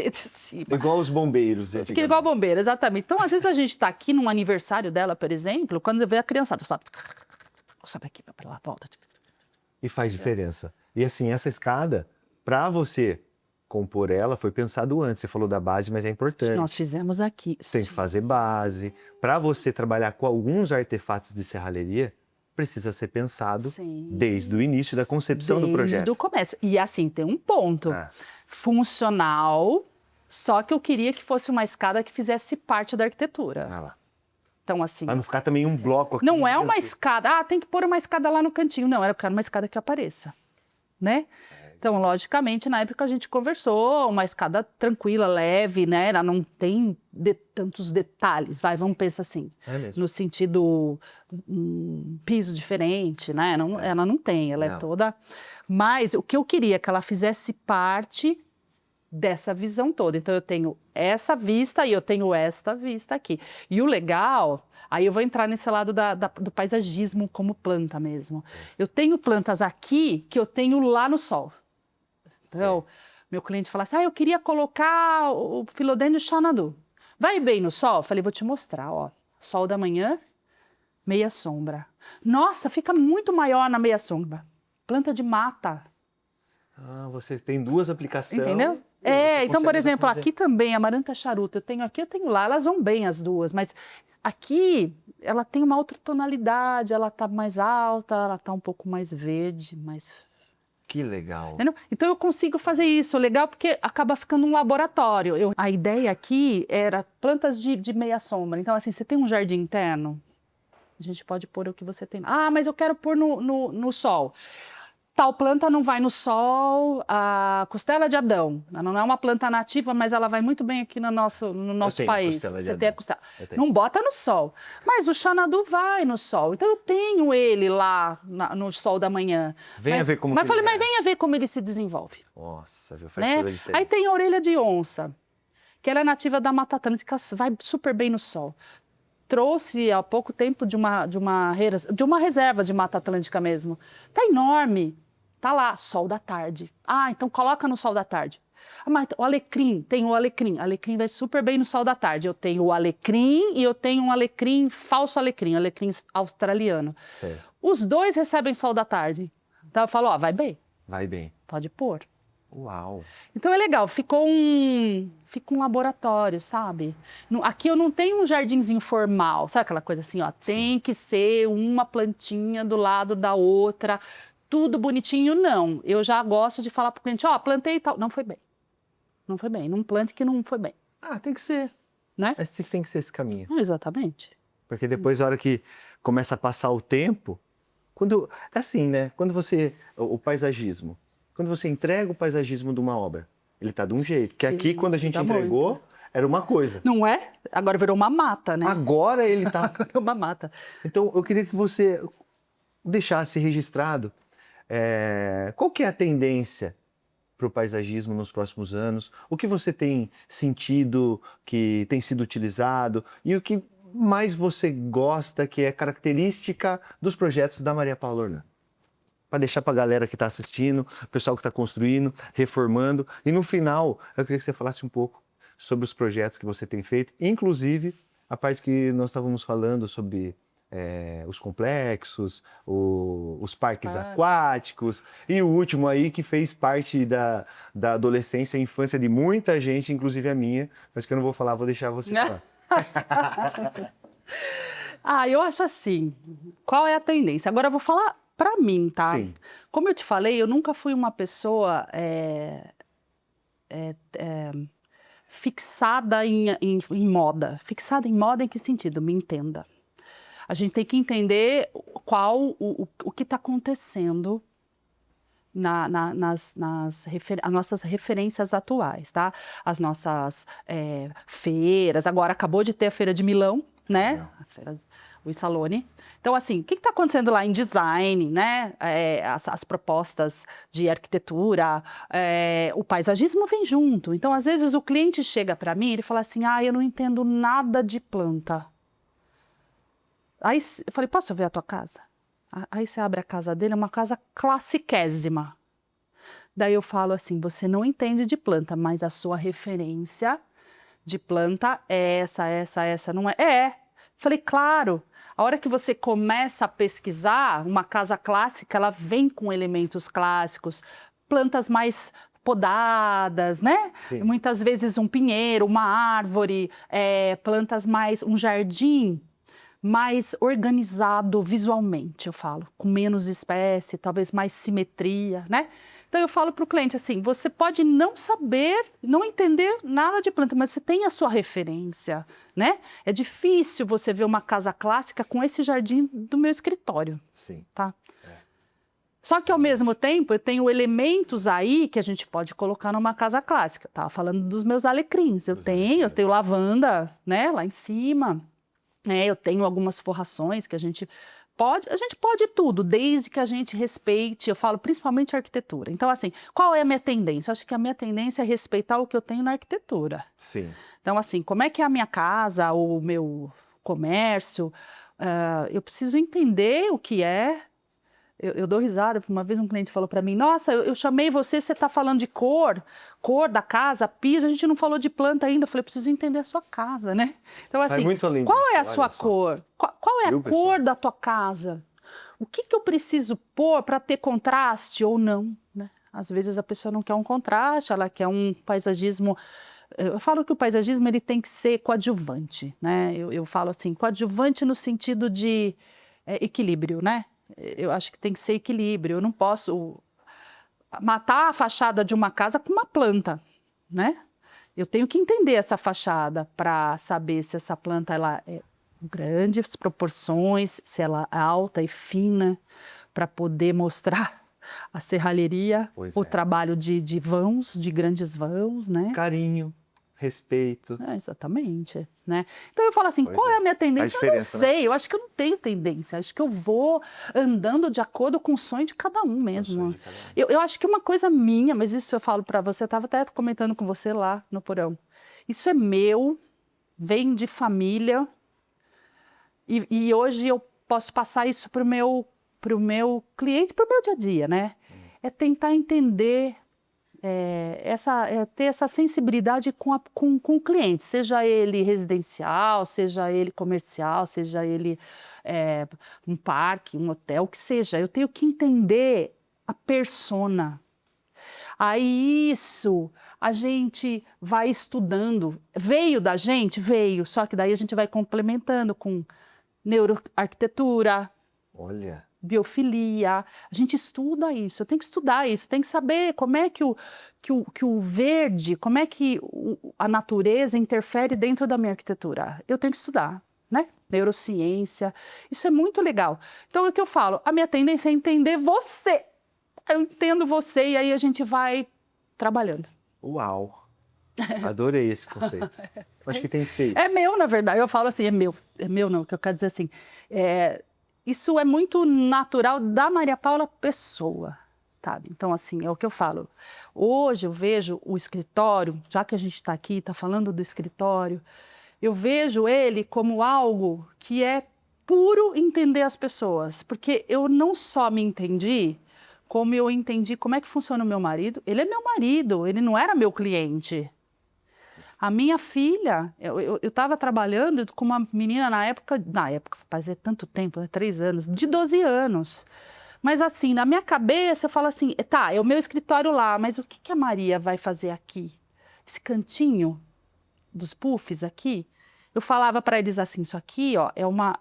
de cima. Igual os bombeiros. Igual bombeiro, exatamente. Então, às vezes a gente está aqui num aniversário dela, por exemplo, quando você vê a criançada, sobe aqui para lá, volta. E faz diferença. E assim, essa escada, para você compor ela, foi pensado antes. Você falou da base, mas é importante. Nós fizemos aqui. Tem que fazer base. Para você trabalhar com alguns artefatos de serralheria, precisa ser pensado desde o início da concepção do projeto. Desde o começo. E assim, tem um ponto. Funcional, só que eu queria que fosse uma escada que fizesse parte da arquitetura. Lá. Então, assim... Para não ficar também um bloco aqui. Não é uma escada, tem que pôr uma escada lá no cantinho. Não, era uma escada que apareça, né? Então, logicamente, na época a gente conversou, uma escada tranquila, leve, né? Ela não tem tantos detalhes, vamos pensar assim. No sentido, piso diferente, né? Ela não tem, ela é toda... Mas o que eu queria, que ela fizesse parte dessa visão toda. Então, eu tenho essa vista e eu tenho esta vista aqui. E o legal... Aí eu vou entrar nesse lado do paisagismo como planta mesmo. Eu tenho plantas aqui que eu tenho lá no sol. Então, meu cliente fala assim, eu queria colocar o Philodendron Xanadu. Vai bem no sol? Eu falei, vou te mostrar, ó. Sol da manhã, meia sombra. Nossa, fica muito maior na meia sombra. Planta de mata. Você tem duas aplicações. Entendeu? Então, por exemplo, aqui também, amaranta charuto, eu tenho aqui, eu tenho lá, elas vão bem as duas, mas aqui ela tem uma outra tonalidade, ela tá mais alta, ela tá um pouco mais verde, mais... Que legal. Entendeu? Então eu consigo fazer isso, legal, porque acaba ficando um laboratório. A ideia aqui era plantas de meia sombra. Então, assim, você tem um jardim interno, a gente pode pôr o que você tem. Mas eu quero pôr no sol. Tal planta não vai no sol, a costela de Adão. Ela não é uma planta nativa, mas ela vai muito bem aqui no nosso país. Você tem a costela. Não bota no sol. Mas o Xanadu vai no sol. Então eu tenho ele lá no sol da manhã. Mas venha ver como ele se desenvolve. Nossa, viu? Faz toda a diferença. Aí tem a orelha de onça, que ela é nativa da Mata Atlântica, vai super bem no sol. Trouxe há pouco tempo de uma reserva de Mata Atlântica mesmo. Tá enorme. Tá lá, sol da tarde. Então coloca no sol da tarde. Mas o alecrim, tem o alecrim. Alecrim vai super bem no sol da tarde. Eu tenho o alecrim e eu tenho um alecrim, falso alecrim australiano. Certo. Os dois recebem sol da tarde. Então eu falo, vai bem. Vai bem. Pode pôr. Uau. Então é legal, fica um laboratório, sabe? Aqui eu não tenho um jardinzinho formal, sabe aquela coisa assim, tem que ser uma plantinha do lado da outra, tudo bonitinho, não. Eu já gosto de falar para o cliente, plantei e tal. Não foi bem. Não foi bem. Não plante que não foi bem. Tem que ser. Né? Mas tem que ser esse caminho. Exatamente. Porque depois, na hora que começa a passar o tempo, assim, né? Quando o paisagismo, Quando você entrega o paisagismo de uma obra, ele está de um jeito. Que aqui, Sim, quando a gente tá entregou, muito. era uma coisa. Não é? Agora virou uma mata, né? Agora ele está... Virou uma mata. Então, eu queria que você deixasse registrado qual que é a tendência para o paisagismo nos próximos anos, o que você tem sentido que tem sido utilizado e o que mais você gosta, que é característica dos projetos da Maria Paula Orlando. Para deixar para a galera que está assistindo, o pessoal que está construindo, reformando. E no final, eu queria que você falasse um pouco sobre os projetos que você tem feito, inclusive a parte que nós estávamos falando sobre os complexos, os parques aquáticos e o último aí que fez parte da adolescência e infância de muita gente, inclusive a minha, mas que eu não vou falar, vou deixar você falar. Eu acho assim, qual é a tendência? Agora eu vou falar para mim, tá? Sim. Como eu te falei, eu nunca fui uma pessoa fixada em moda. Fixada em moda em que sentido? Me entenda. A gente tem que entender o que está acontecendo nas nossas referências atuais, tá? As nossas feiras. Agora acabou de ter a Feira de Milão, né? A Feira, o Salone. Então, assim, o que está acontecendo lá em design, né? As propostas de arquitetura, o paisagismo vem junto. Então, às vezes, o cliente chega para mim e ele fala assim, eu não entendo nada de planta. Aí eu falei, posso ver a tua casa? Aí você abre a casa dele, é uma casa classiquésima. Daí eu falo assim, você não entende de planta, mas a sua referência de planta é essa, não é? Falei, claro. A hora que você começa a pesquisar, uma casa clássica, ela vem com elementos clássicos, plantas mais podadas, né? Sim. Muitas vezes um pinheiro, uma árvore, plantas mais, um jardim mais organizado visualmente, eu falo, com menos espécie, talvez mais simetria, né? Então eu falo para o cliente assim, você pode não saber, não entender nada de planta, mas você tem a sua referência, né? É difícil você ver uma casa clássica com esse jardim do meu escritório. Sim. Tá? Só que ao mesmo tempo eu tenho elementos aí que a gente pode colocar numa casa clássica. Tava falando dos meus alecrins, eu tenho lavanda, né, lá em cima. Eu tenho algumas forrações que a gente pode tudo, desde que a gente respeite, eu falo principalmente a arquitetura. Então, assim, qual é a minha tendência? Eu acho que a minha tendência é respeitar o que eu tenho na arquitetura. Sim. Então, assim, como é que é a minha casa, o meu comércio, eu preciso entender o que é. Eu dou risada, porque uma vez um cliente falou para mim, nossa, eu chamei você está falando de cor da casa, piso, a gente não falou de planta ainda. Eu falei, preciso entender a sua casa, né? Então, assim, muito além qual disso, é a sua cor? Qual é a cor da tua casa? O que eu preciso pôr para ter contraste ou não, né? Às vezes a pessoa não quer um contraste, ela quer um paisagismo. Eu falo que o paisagismo ele tem que ser coadjuvante, né? Eu falo assim, coadjuvante no sentido de equilíbrio, né? Eu acho que tem que ser equilíbrio. Eu não posso matar a fachada de uma casa com uma planta, né? Eu tenho que entender essa fachada para saber se essa planta ela é grandes proporções, se ela é alta e fina, para poder mostrar a serralheria, o trabalho de vãos, de grandes vãos, né? Carinho, respeito. Exatamente, né? Então eu falo assim, qual é a minha tendência? Eu não sei, né? Eu acho que eu não tenho tendência, acho que eu vou andando de acordo com o sonho de cada um mesmo. Eu acho que uma coisa minha, mas isso eu falo para você, eu estava até comentando com você lá no porão, isso é meu, vem de família, e hoje eu posso passar isso pro meu cliente, pro meu dia a dia, né? É tentar entender... ter essa sensibilidade com o cliente, seja ele residencial, seja ele comercial, seja ele um parque, um hotel, o que seja. Eu tenho que entender a persona. Aí isso a gente vai estudando. Veio da gente? Veio, só que daí a gente vai complementando com neuroarquitetura. Olha... biofilia, a gente estuda isso, eu tenho que estudar isso, tem que saber como é que o verde, como é que a natureza interfere dentro da minha arquitetura. Eu tenho que estudar, né? Neurociência, isso é muito legal. Então, é o que eu falo, a minha tendência é entender você. eu entendo você, e aí a gente vai trabalhando. Uau! Adorei esse conceito. Acho que tem que ser isso. É meu, na verdade. Eu falo assim, é meu não, o que eu quero dizer assim, isso é muito natural da Maria Paula pessoa, sabe? Então, assim, é o que eu falo. Hoje eu vejo o escritório, já que a gente está aqui, está falando do escritório, eu vejo ele como algo que é puro entender as pessoas, porque eu não só me entendi, como eu entendi como é que funciona o meu marido. Ele é meu marido, ele não era meu cliente. A minha filha, eu estava trabalhando com uma menina na época, fazia tanto tempo, né, 3 anos, de 12 anos. Mas assim, na minha cabeça eu falo assim, tá, é o meu escritório lá, mas o que que a Maria vai fazer aqui? Esse cantinho dos puffs aqui? Eu falava para eles assim, isso aqui, ó, é uma...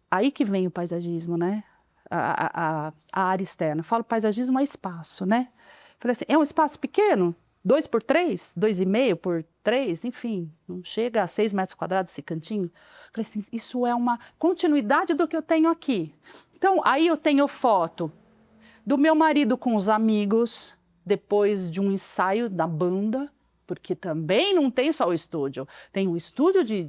Aí que vem o paisagismo, né? A área externa. Eu falo paisagismo é espaço, né? Falei assim, é um espaço pequeno? 2 por 3, 2,5 por 3, enfim, não chega a 6 metros quadrados esse cantinho. Falei assim, isso é uma continuidade do que eu tenho aqui. Então, aí eu tenho foto do meu marido com os amigos, depois de um ensaio da banda, porque também não tem só o estúdio, tem um estúdio de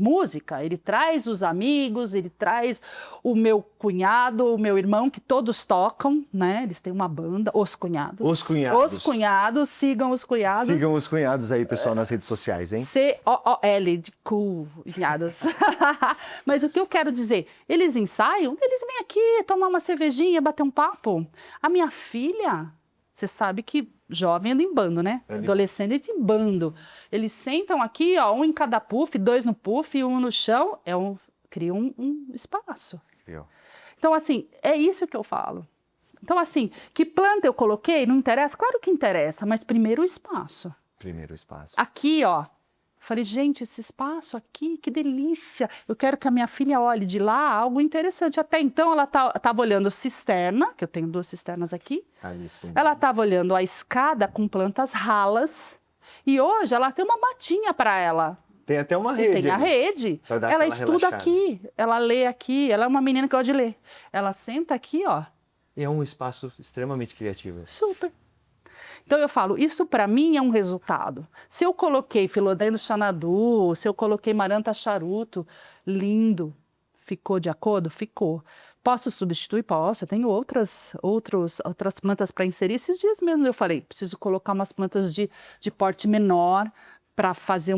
música, ele traz os amigos, ele traz o meu cunhado, o meu irmão, que todos tocam, né? Eles têm uma banda, os cunhados. Os cunhados. Os cunhados, sigam os cunhados. Sigam os cunhados aí, pessoal, nas redes sociais, hein? C-O-O-L, de cunhados. Mas o que eu quero dizer, eles ensaiam, eles vêm aqui tomar uma cervejinha, bater um papo. A minha filha, você sabe que jovem anda em bando, né? Adolescente em bando. Eles sentam aqui, ó, um em cada puff, 2 no puff e um no chão, cria um espaço. Viu? Então, assim, é isso que eu falo. Então, assim, que planta eu coloquei, não interessa? Claro que interessa, mas primeiro o espaço. Primeiro espaço. Aqui, ó, falei, gente, esse espaço aqui, que delícia. Eu quero que a minha filha olhe de lá algo interessante. Até então, ela estava olhando cisterna, que eu tenho 2 cisternas aqui. Ela estava olhando a escada com plantas ralas. E hoje, ela tem uma matinha para ela. Tem até uma rede. Tem a rede. Ela estuda aqui, ela lê aqui. Ela é uma menina que gosta de ler. Ela senta aqui, ó. E é um espaço extremamente criativo. Super. Então eu falo, isso para mim é um resultado. Se eu coloquei Filodendro Xanadu, se eu coloquei Maranta charuto, lindo. Ficou de acordo? Ficou. Posso substituir? Posso. Eu tenho outras plantas para inserir. Esses dias mesmo eu falei, preciso colocar umas plantas de porte menor para fazer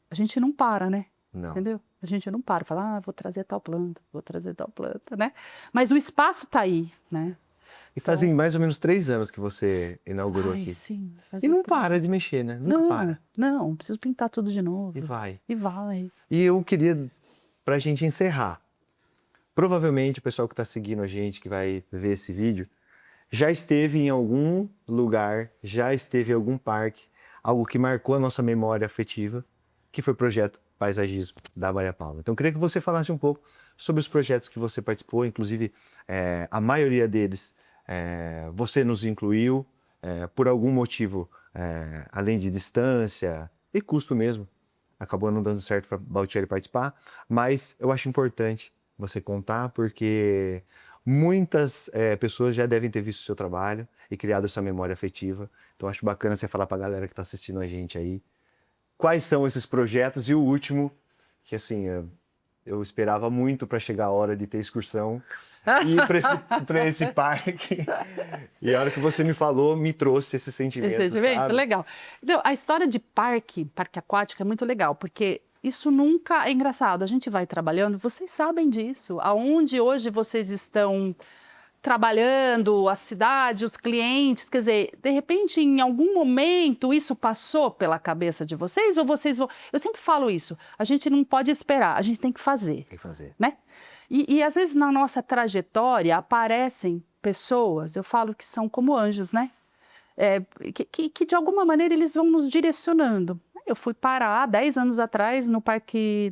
A gente não para, né? Não. Entendeu? A gente não para. Fala, vou trazer tal planta, né? Mas o espaço está aí, né? E fazem mais ou menos 3 anos que você inaugurou aqui. Sim, e não para de mexer, né? Nunca para. Não, preciso pintar tudo de novo. E vai. E vai. E eu queria, pra gente encerrar, provavelmente o pessoal que está seguindo a gente, que vai ver esse vídeo, já esteve em algum lugar, já esteve em algum parque, algo que marcou a nossa memória afetiva, que foi o projeto Paisagismo da Maria Paula. Então, eu queria que você falasse um pouco sobre os projetos que você participou, inclusive a maioria deles você nos incluiu, por algum motivo, além de distância e custo mesmo, acabou não dando certo para Baltieri participar, mas eu acho importante você contar, porque muitas pessoas já devem ter visto o seu trabalho e criado essa memória afetiva. Então acho bacana você falar para a galera que está assistindo a gente aí quais são esses projetos. E o último, que assim, eu esperava muito para chegar a hora de ter excursão e ir para esse parque. E a hora que você me falou, me trouxe esse sentimento, sabe? Legal. Então, a história de parque aquático é muito legal, porque isso nunca é engraçado. A gente vai trabalhando, vocês sabem disso. Aonde hoje vocês estão trabalhando, a cidade, os clientes, quer dizer, de repente, em algum momento, isso passou pela cabeça de vocês, ou vocês vão... Eu sempre falo isso, a gente não pode esperar, a gente tem que fazer. Tem que fazer. Né? E às vezes na nossa trajetória aparecem pessoas, eu falo que são como anjos, né? Que de alguma maneira eles vão nos direcionando. Eu fui parar 10 anos atrás no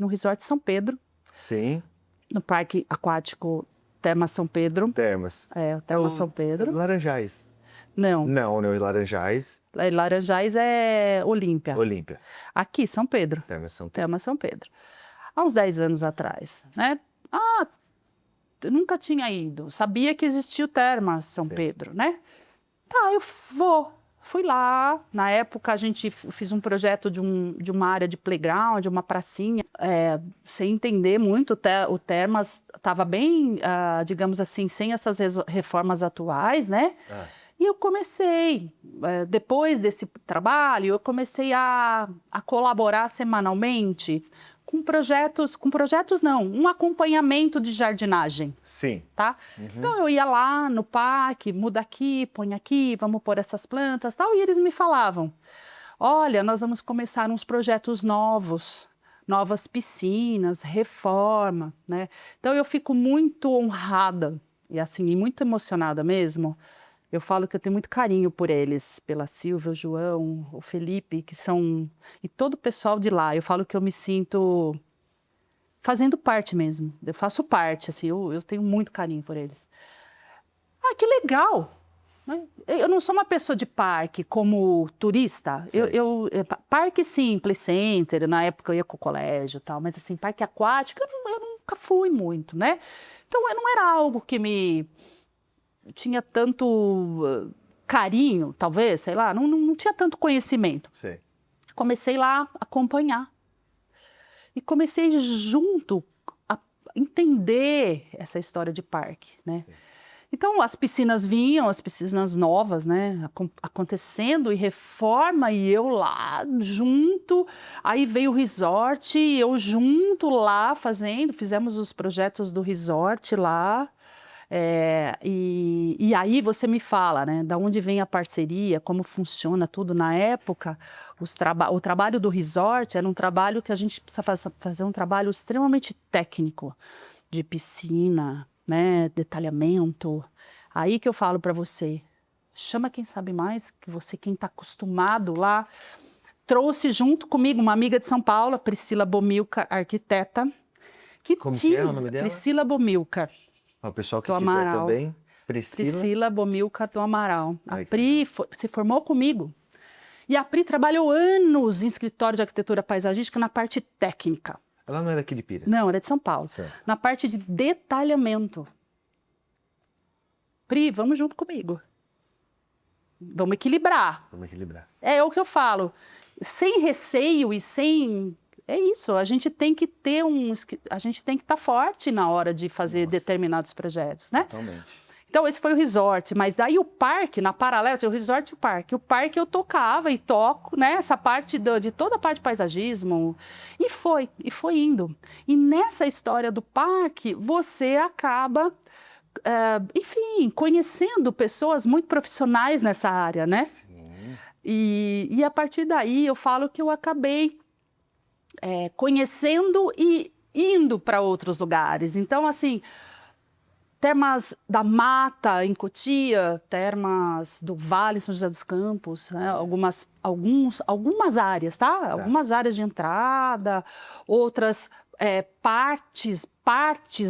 Resort São Pedro. Sim. No Parque Aquático Termas São Pedro. Termas. O Termas São Pedro. Laranjais. Não. Não, os Laranjais. Laranjais é Olímpia. Olímpia. Aqui, São Pedro. Termas São Pedro. Termas São Pedro. Há uns 10 anos atrás, né? eu nunca tinha ido. Sabia que existia o Termas São Sim. Pedro, né? Tá, eu vou. Fui lá. Na época, a gente fiz um projeto de uma área de playground, uma pracinha. Sem entender muito, o Termas estava bem, digamos assim, sem essas reformas atuais, né? E eu comecei, depois desse trabalho, eu comecei a colaborar semanalmente com projetos não, um acompanhamento de jardinagem, Sim. tá? Então eu ia lá no parque, muda aqui, põe aqui, vamos pôr essas plantas, tal, e eles me falavam, olha, nós vamos começar uns projetos novos, novas piscinas, reforma, né? Então eu fico muito honrada e assim, e muito emocionada mesmo. Eu falo que eu tenho muito carinho por eles, pela Silvia, o João, o Felipe, que são... E todo o pessoal de lá. Eu falo que eu me sinto fazendo parte mesmo. Eu faço parte, assim, eu tenho muito carinho por eles. Ah, que legal! Né? Eu não sou uma pessoa de parque como turista. Parque sim, play center, na época eu ia com o colégio e tal, mas assim, parque aquático eu nunca fui muito, né? Então não era algo que me... tinha tanto carinho, talvez, sei lá, não tinha tanto conhecimento. Sim. Comecei lá a acompanhar. E comecei junto a entender essa história de parque, né? Então, as piscinas vinham, as piscinas novas, né, acontecendo, e reforma, e eu lá junto, aí veio o resort, eu junto lá fizemos os projetos do resort lá, e aí você me fala, né, da onde vem a parceria, como funciona tudo na época. O trabalho do resort era um trabalho que a gente precisa fazer um trabalho extremamente técnico, de piscina, né, detalhamento. Aí que eu falo para você, chama quem sabe mais, que você, quem está acostumado lá. Trouxe junto comigo uma amiga de São Paulo, a Priscila Bomilcar, arquiteta. Como que é o nome dela? Priscila Bomilcar. O pessoal que do quiser Amaral. também. Priscila Bomilcar do Amaral. Ai, A Pri se formou comigo. E a Pri trabalhou anos em escritório de arquitetura paisagística na parte técnica. Ela não é daqui de Pira? Não, era de São Paulo. Certo. Na parte de detalhamento. Pri, vamos junto comigo. Vamos equilibrar. Vamos equilibrar. É o que eu falo. Sem receio e sem... É isso, a gente tem que ter a gente tem que estar forte na hora de fazer determinados projetos, né? Totalmente. Então, esse foi o resort, mas daí o parque, na paralela, tinha o resort e o parque. O parque eu tocava e toco, né? Essa parte de toda a parte de paisagismo. E foi indo. E nessa história do parque, você acaba, enfim, conhecendo pessoas muito profissionais nessa área, né? Sim. E a partir daí, eu falo que eu acabei conhecendo e indo para outros lugares. Então, assim... Termas da Mata, em Cotia, termas do Vale, em São José dos Campos, né? Algumas áreas, tá? Algumas áreas de entrada, outras partes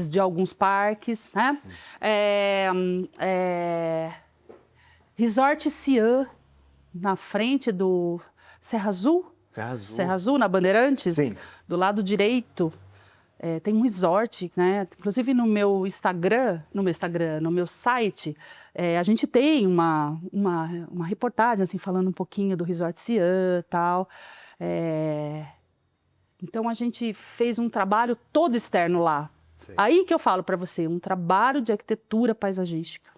de alguns parques, né? Resort Cian, na frente do Serra Azul. Serra Azul, na Bandeirantes. Sim. Do lado direito. Tem um resort, né? Inclusive no meu site, a gente tem uma reportagem assim, falando um pouquinho do Resort Cian e tal. Então a gente fez um trabalho todo externo lá. Sim. Aí que eu falo para você, um trabalho de arquitetura paisagística,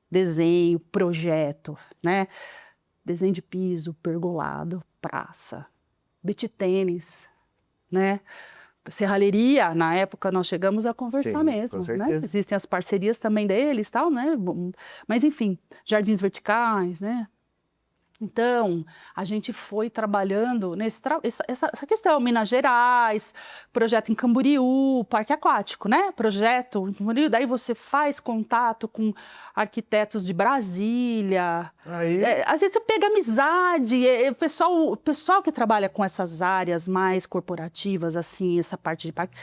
desenho, projeto, né? Desenho de piso, pergolado, praça, beach tênis, né? Serralheria, na época nós chegamos a conversar mesmo, né? Existem as parcerias também deles, tal, né? Mas enfim, jardins verticais, né? Então, a gente foi trabalhando essa questão, Minas Gerais, projeto em Camboriú, parque aquático, né? Projeto em Camboriú, daí você faz contato com arquitetos de Brasília. Às vezes você pega amizade, o pessoal que trabalha com essas áreas mais corporativas, assim, essa parte de parque,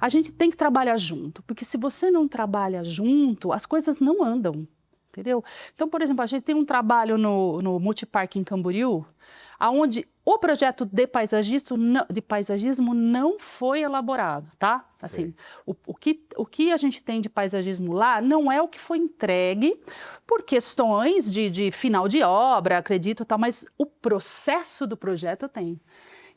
a gente tem que trabalhar junto, porque se você não trabalha junto, as coisas não andam. Entendeu? Então, por exemplo, a gente tem um trabalho no Multiparque em Camboriú, aonde o projeto de paisagismo não foi elaborado, tá? Assim, o que a gente tem de paisagismo lá não é o que foi entregue por questões de final de obra, acredito, tal, mas o processo do projeto tem.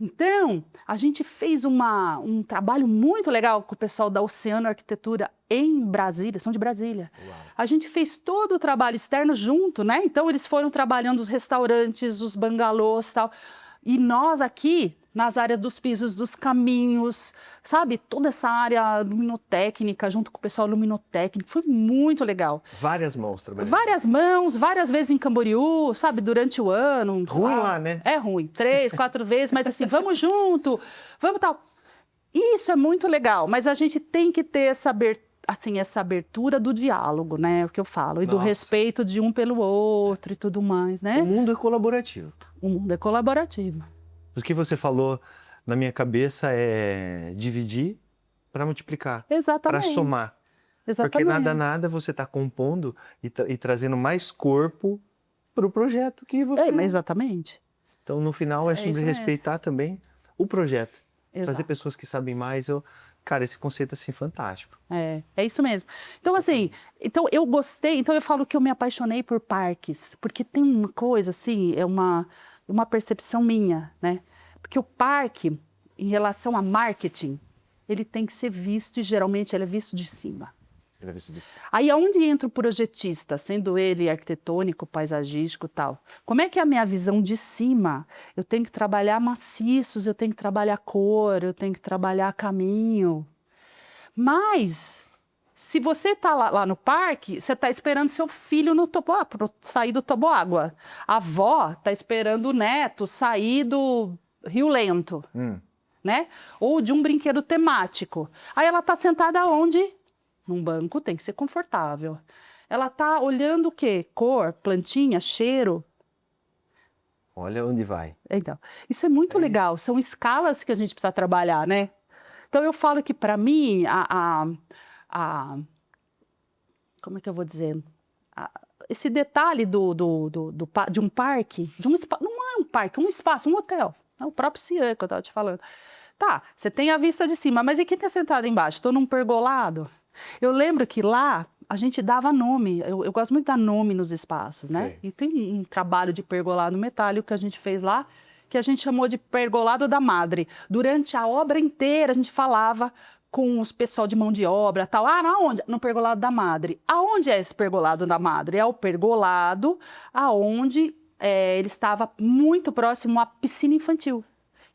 Então, a gente fez um trabalho muito legal com o pessoal da Oceano Arquitetura em Brasília, são de Brasília. Uau. A gente fez todo o trabalho externo junto, né? Então, eles foram trabalhando os restaurantes, os bangalôs e tal. E nós aqui, nas áreas dos pisos, dos caminhos, sabe? Toda essa área luminotécnica, junto com o pessoal luminotécnico, foi muito legal. Várias mãos trabalhando. Várias mãos, várias vezes em Camboriú, sabe? Durante o ano. Ruim lá, né? É ruim, 3, 4 vezes, mas assim, vamos junto, vamos tal. Isso é muito legal, mas a gente tem que ter essa abertura do diálogo, né? O que eu falo, e do Nossa. respeito de um pelo outro e tudo mais, né? O mundo é colaborativo. O mundo é colaborativo. O que você falou na minha cabeça é dividir para multiplicar, para Exatamente. somar. Porque Exatamente. nada você está compondo e trazendo mais corpo para o projeto que você... Mas exatamente. Então, no final, é isso sobre mesmo. respeitar também o projeto. Exato. Trazer pessoas que sabem mais. Cara, esse conceito, assim, fantástico. É isso mesmo. Então, assim, então eu gostei, então eu falo que eu me apaixonei por parques, porque tem uma coisa, assim, é uma percepção minha, né? Porque o parque, em relação a marketing, ele tem que ser visto, e geralmente ele é visto de cima. Aí, aonde entra o projetista, sendo ele arquitetônico, paisagístico e tal? Como é que é a minha visão de cima? Eu tenho que trabalhar maciços, eu tenho que trabalhar cor, eu tenho que trabalhar caminho. Mas, se você está lá no parque, você está esperando seu filho no sair do toboágua. A avó está esperando o neto sair do Rio Lento, né? Ou de um brinquedo temático. Aí ela está sentada onde? Num banco, tem que ser confortável. Ela está olhando o quê? Cor, plantinha, cheiro. Olha onde vai. Então, isso é muito legal. São escalas que a gente precisa trabalhar, né? Então, eu falo que, para mim, como é que eu vou dizer? Esse detalhe de um parque, não é um parque, é um espaço, um hotel. É o próprio Cian que eu estava te falando. Tá, você tem a vista de cima, mas e quem está sentado embaixo? Estou num pergolado? Eu lembro que lá a gente dava nome, eu gosto muito de dar nome nos espaços, né? Sim. E tem um trabalho de pergolado metálico que a gente fez lá, que a gente chamou de pergolado da madre. Durante a obra inteira a gente falava com os pessoal de mão de obra, tal. Aonde? No pergolado da madre. Aonde é esse pergolado da madre? É o pergolado aonde ele estava muito próximo à piscina infantil.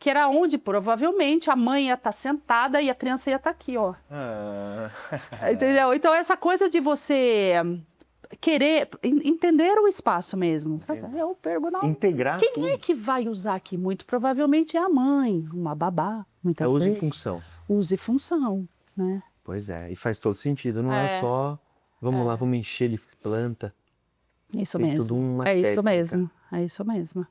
Que era onde, provavelmente, a mãe ia estar sentada e a criança ia estar aqui, ó. Entendeu? Então, essa coisa de você querer entender o espaço mesmo. Eu pergunto, Integrar quem tudo. é que vai usar aqui muito? Provavelmente é a mãe, uma babá, muitas É uso e vezes. função. Uso e função, né? Pois é, e faz todo sentido. Não é só, vamos lá, vamos encher de planta. Isso Tem mesmo. tudo uma É isso técnica. mesmo. É isso mesmo.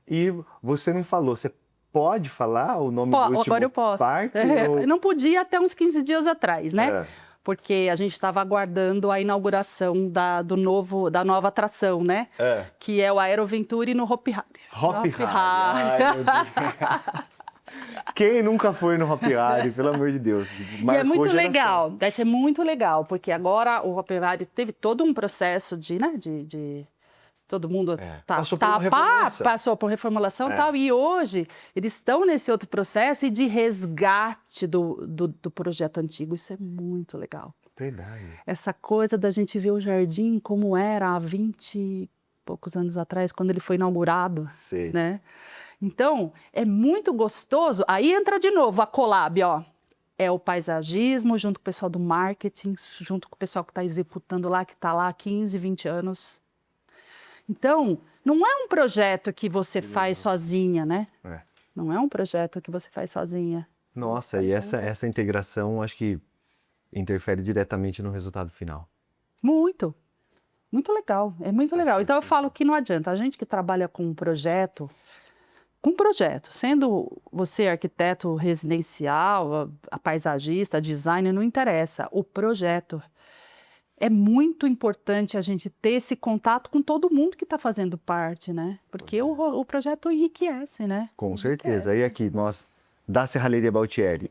E você não falou, você pode falar o nome do último Agora eu posso. parque? Eu não podia até uns 15 dias atrás, né? É. Porque a gente estava aguardando a inauguração da nova atração, né? Que é o Aeroventure no Hopi Hari. Hopi Hari. Ai, meu Deus. Quem nunca foi no Hopi Hari, pelo amor de Deus? E é muito geração. legal, vai ser muito legal, porque agora o Hopi Hari teve todo um processo de todo mundo Passou por uma reformulação. passou por reformulação e tal, e hoje eles estão nesse outro processo e de resgate do projeto antigo. Isso é muito legal. Verdade. Essa coisa da gente ver o jardim como era há 20 e poucos anos atrás, quando ele foi inaugurado, Sei. né? Então, é muito gostoso. Aí entra de novo a collab, ó. É o paisagismo junto com o pessoal do marketing, junto com o pessoal que está executando lá, que está lá há 15, 20 anos. Então, não é um projeto que você faz sozinha, né? Não é um projeto que você faz sozinha. Nossa, e essa integração, acho que interfere diretamente no resultado final. Muito. Muito legal. É muito legal. Então, eu falo que não adianta. A gente que trabalha com um projeto, sendo você arquiteto residencial, a paisagista, designer, não interessa. O projeto é muito importante a gente ter esse contato com todo mundo que está fazendo parte, né? Porque o projeto enriquece, né? Com certeza. E aqui, nós, da Serralheria Baltieri,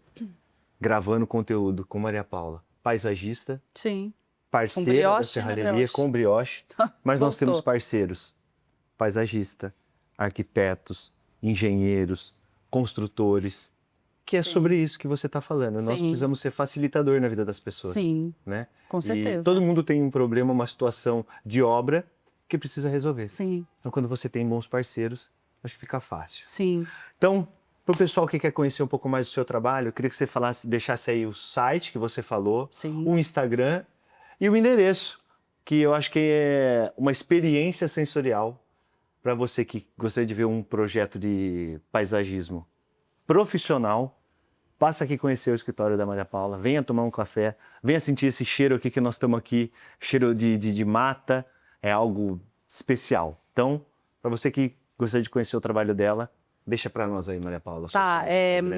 gravando conteúdo com Maria Paula, paisagista, Sim. parceira da brioche, Serralheria, brioche. com brioche, mas nós Gostou. temos parceiros, paisagista, arquitetos, engenheiros, construtores, que é sobre isso que você está falando. Nós Sim. precisamos ser facilitador na vida das pessoas. Sim, Né? com certeza. E todo mundo tem um problema, uma situação de obra que precisa resolver. Sim, Então, quando você tem bons parceiros, acho que fica fácil. sim. Então, para o pessoal que quer conhecer um pouco mais do seu trabalho, eu queria que você falasse, deixasse aí o site que você falou, Sim. o Instagram e o endereço, que eu acho que é uma experiência sensorial para você que gostaria de ver um projeto de paisagismo profissional. Passa aqui conhecer o escritório da Maria Paula, venha tomar um café, venha sentir esse cheiro aqui que nós estamos aqui, cheiro de mata, é algo especial. Então, para você que gostaria de conhecer o trabalho dela, deixa para nós aí, Maria Paula. Tá,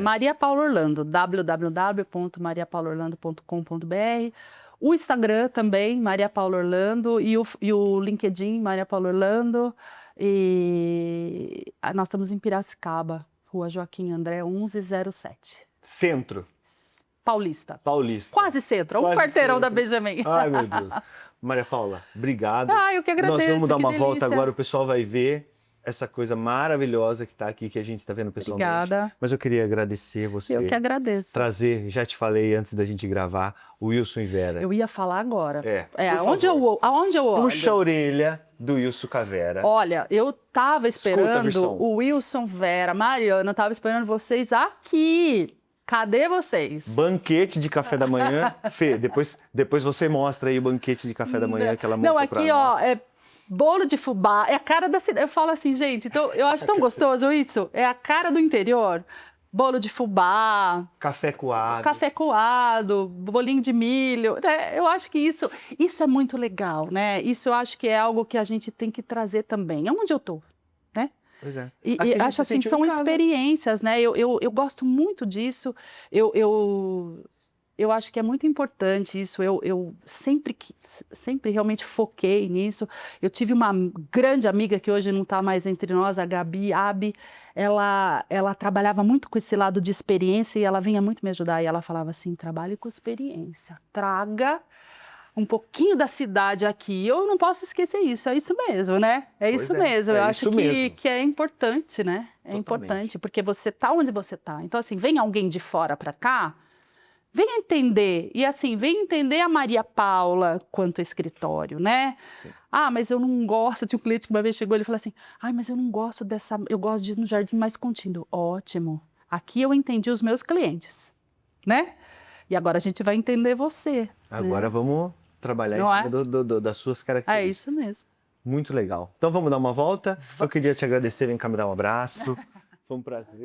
Maria Paula Orlando, www.mariapaulaorlando.com.br. O Instagram também, Maria Paula Orlando, e o LinkedIn, Maria Paula Orlando. E nós estamos em Piracicaba, Rua Joaquim André, 1107. Centro. Paulista. Paulista. Quase centro, um Quase quarteirão centro. da Benjamin. Ai, meu Deus. Maria Paula, obrigado. Eu que agradeço. Nós vamos dar uma delícia. volta agora, o pessoal vai ver essa coisa maravilhosa que está aqui, que a gente está vendo pessoalmente. Obrigada. Mas eu queria agradecer você. Eu que agradeço. Trazer, já te falei antes da gente gravar, o Wilson e Vera. Eu ia falar agora. por aonde favor. eu olho? Puxa a orelha do Wilson Cavera. Olha, eu tava Escuta a esperando versão. o Wilson, Vera, Mariana, eu tava esperando vocês aqui. Cadê vocês? Banquete de café da manhã. Fê, depois você mostra aí o banquete de café da manhã que ela montou Não, pra aqui, nós. ó, bolo de fubá, é a cara da cidade. Eu falo assim, gente, então, eu acho tão gostoso isso. É a cara do interior. Bolo de fubá, Café coado. café coado, bolinho de milho. Né? Eu acho que isso é muito legal, né? Isso eu acho que é algo que a gente tem que trazer também. Aonde eu tô, né? Pois é. E Aqui a gente acho se assim que sentiu são em casa. experiências, né? Eu gosto muito disso. Eu acho que é muito importante isso. Eu sempre realmente foquei nisso. Eu tive uma grande amiga que hoje não está mais entre nós, a Gabi Abi. Ela trabalhava muito com esse lado de experiência e ela vinha muito me ajudar. E ela falava assim: trabalhe com experiência, traga um pouquinho da cidade aqui. Eu não posso esquecer isso. É isso mesmo, né? É Pois isso é, mesmo. Eu é acho isso mesmo. que é importante, né? É Totalmente. importante porque você tá onde você tá. Então assim, vem alguém de fora para cá. Venha entender, e assim, venha entender a Maria Paula quanto escritório, né? Sim. Mas eu não gosto, tinha um cliente que uma vez chegou, ele falou assim, mas eu não gosto eu gosto de ir no jardim mais contínuo. Ótimo, aqui eu entendi os meus clientes, né? E agora a gente vai entender você. Agora vamos trabalhar Não em cima das suas características. É isso mesmo. Muito legal. Então vamos dar uma volta? Eu queria te agradecer, vem cá me dar um abraço. Foi um prazer.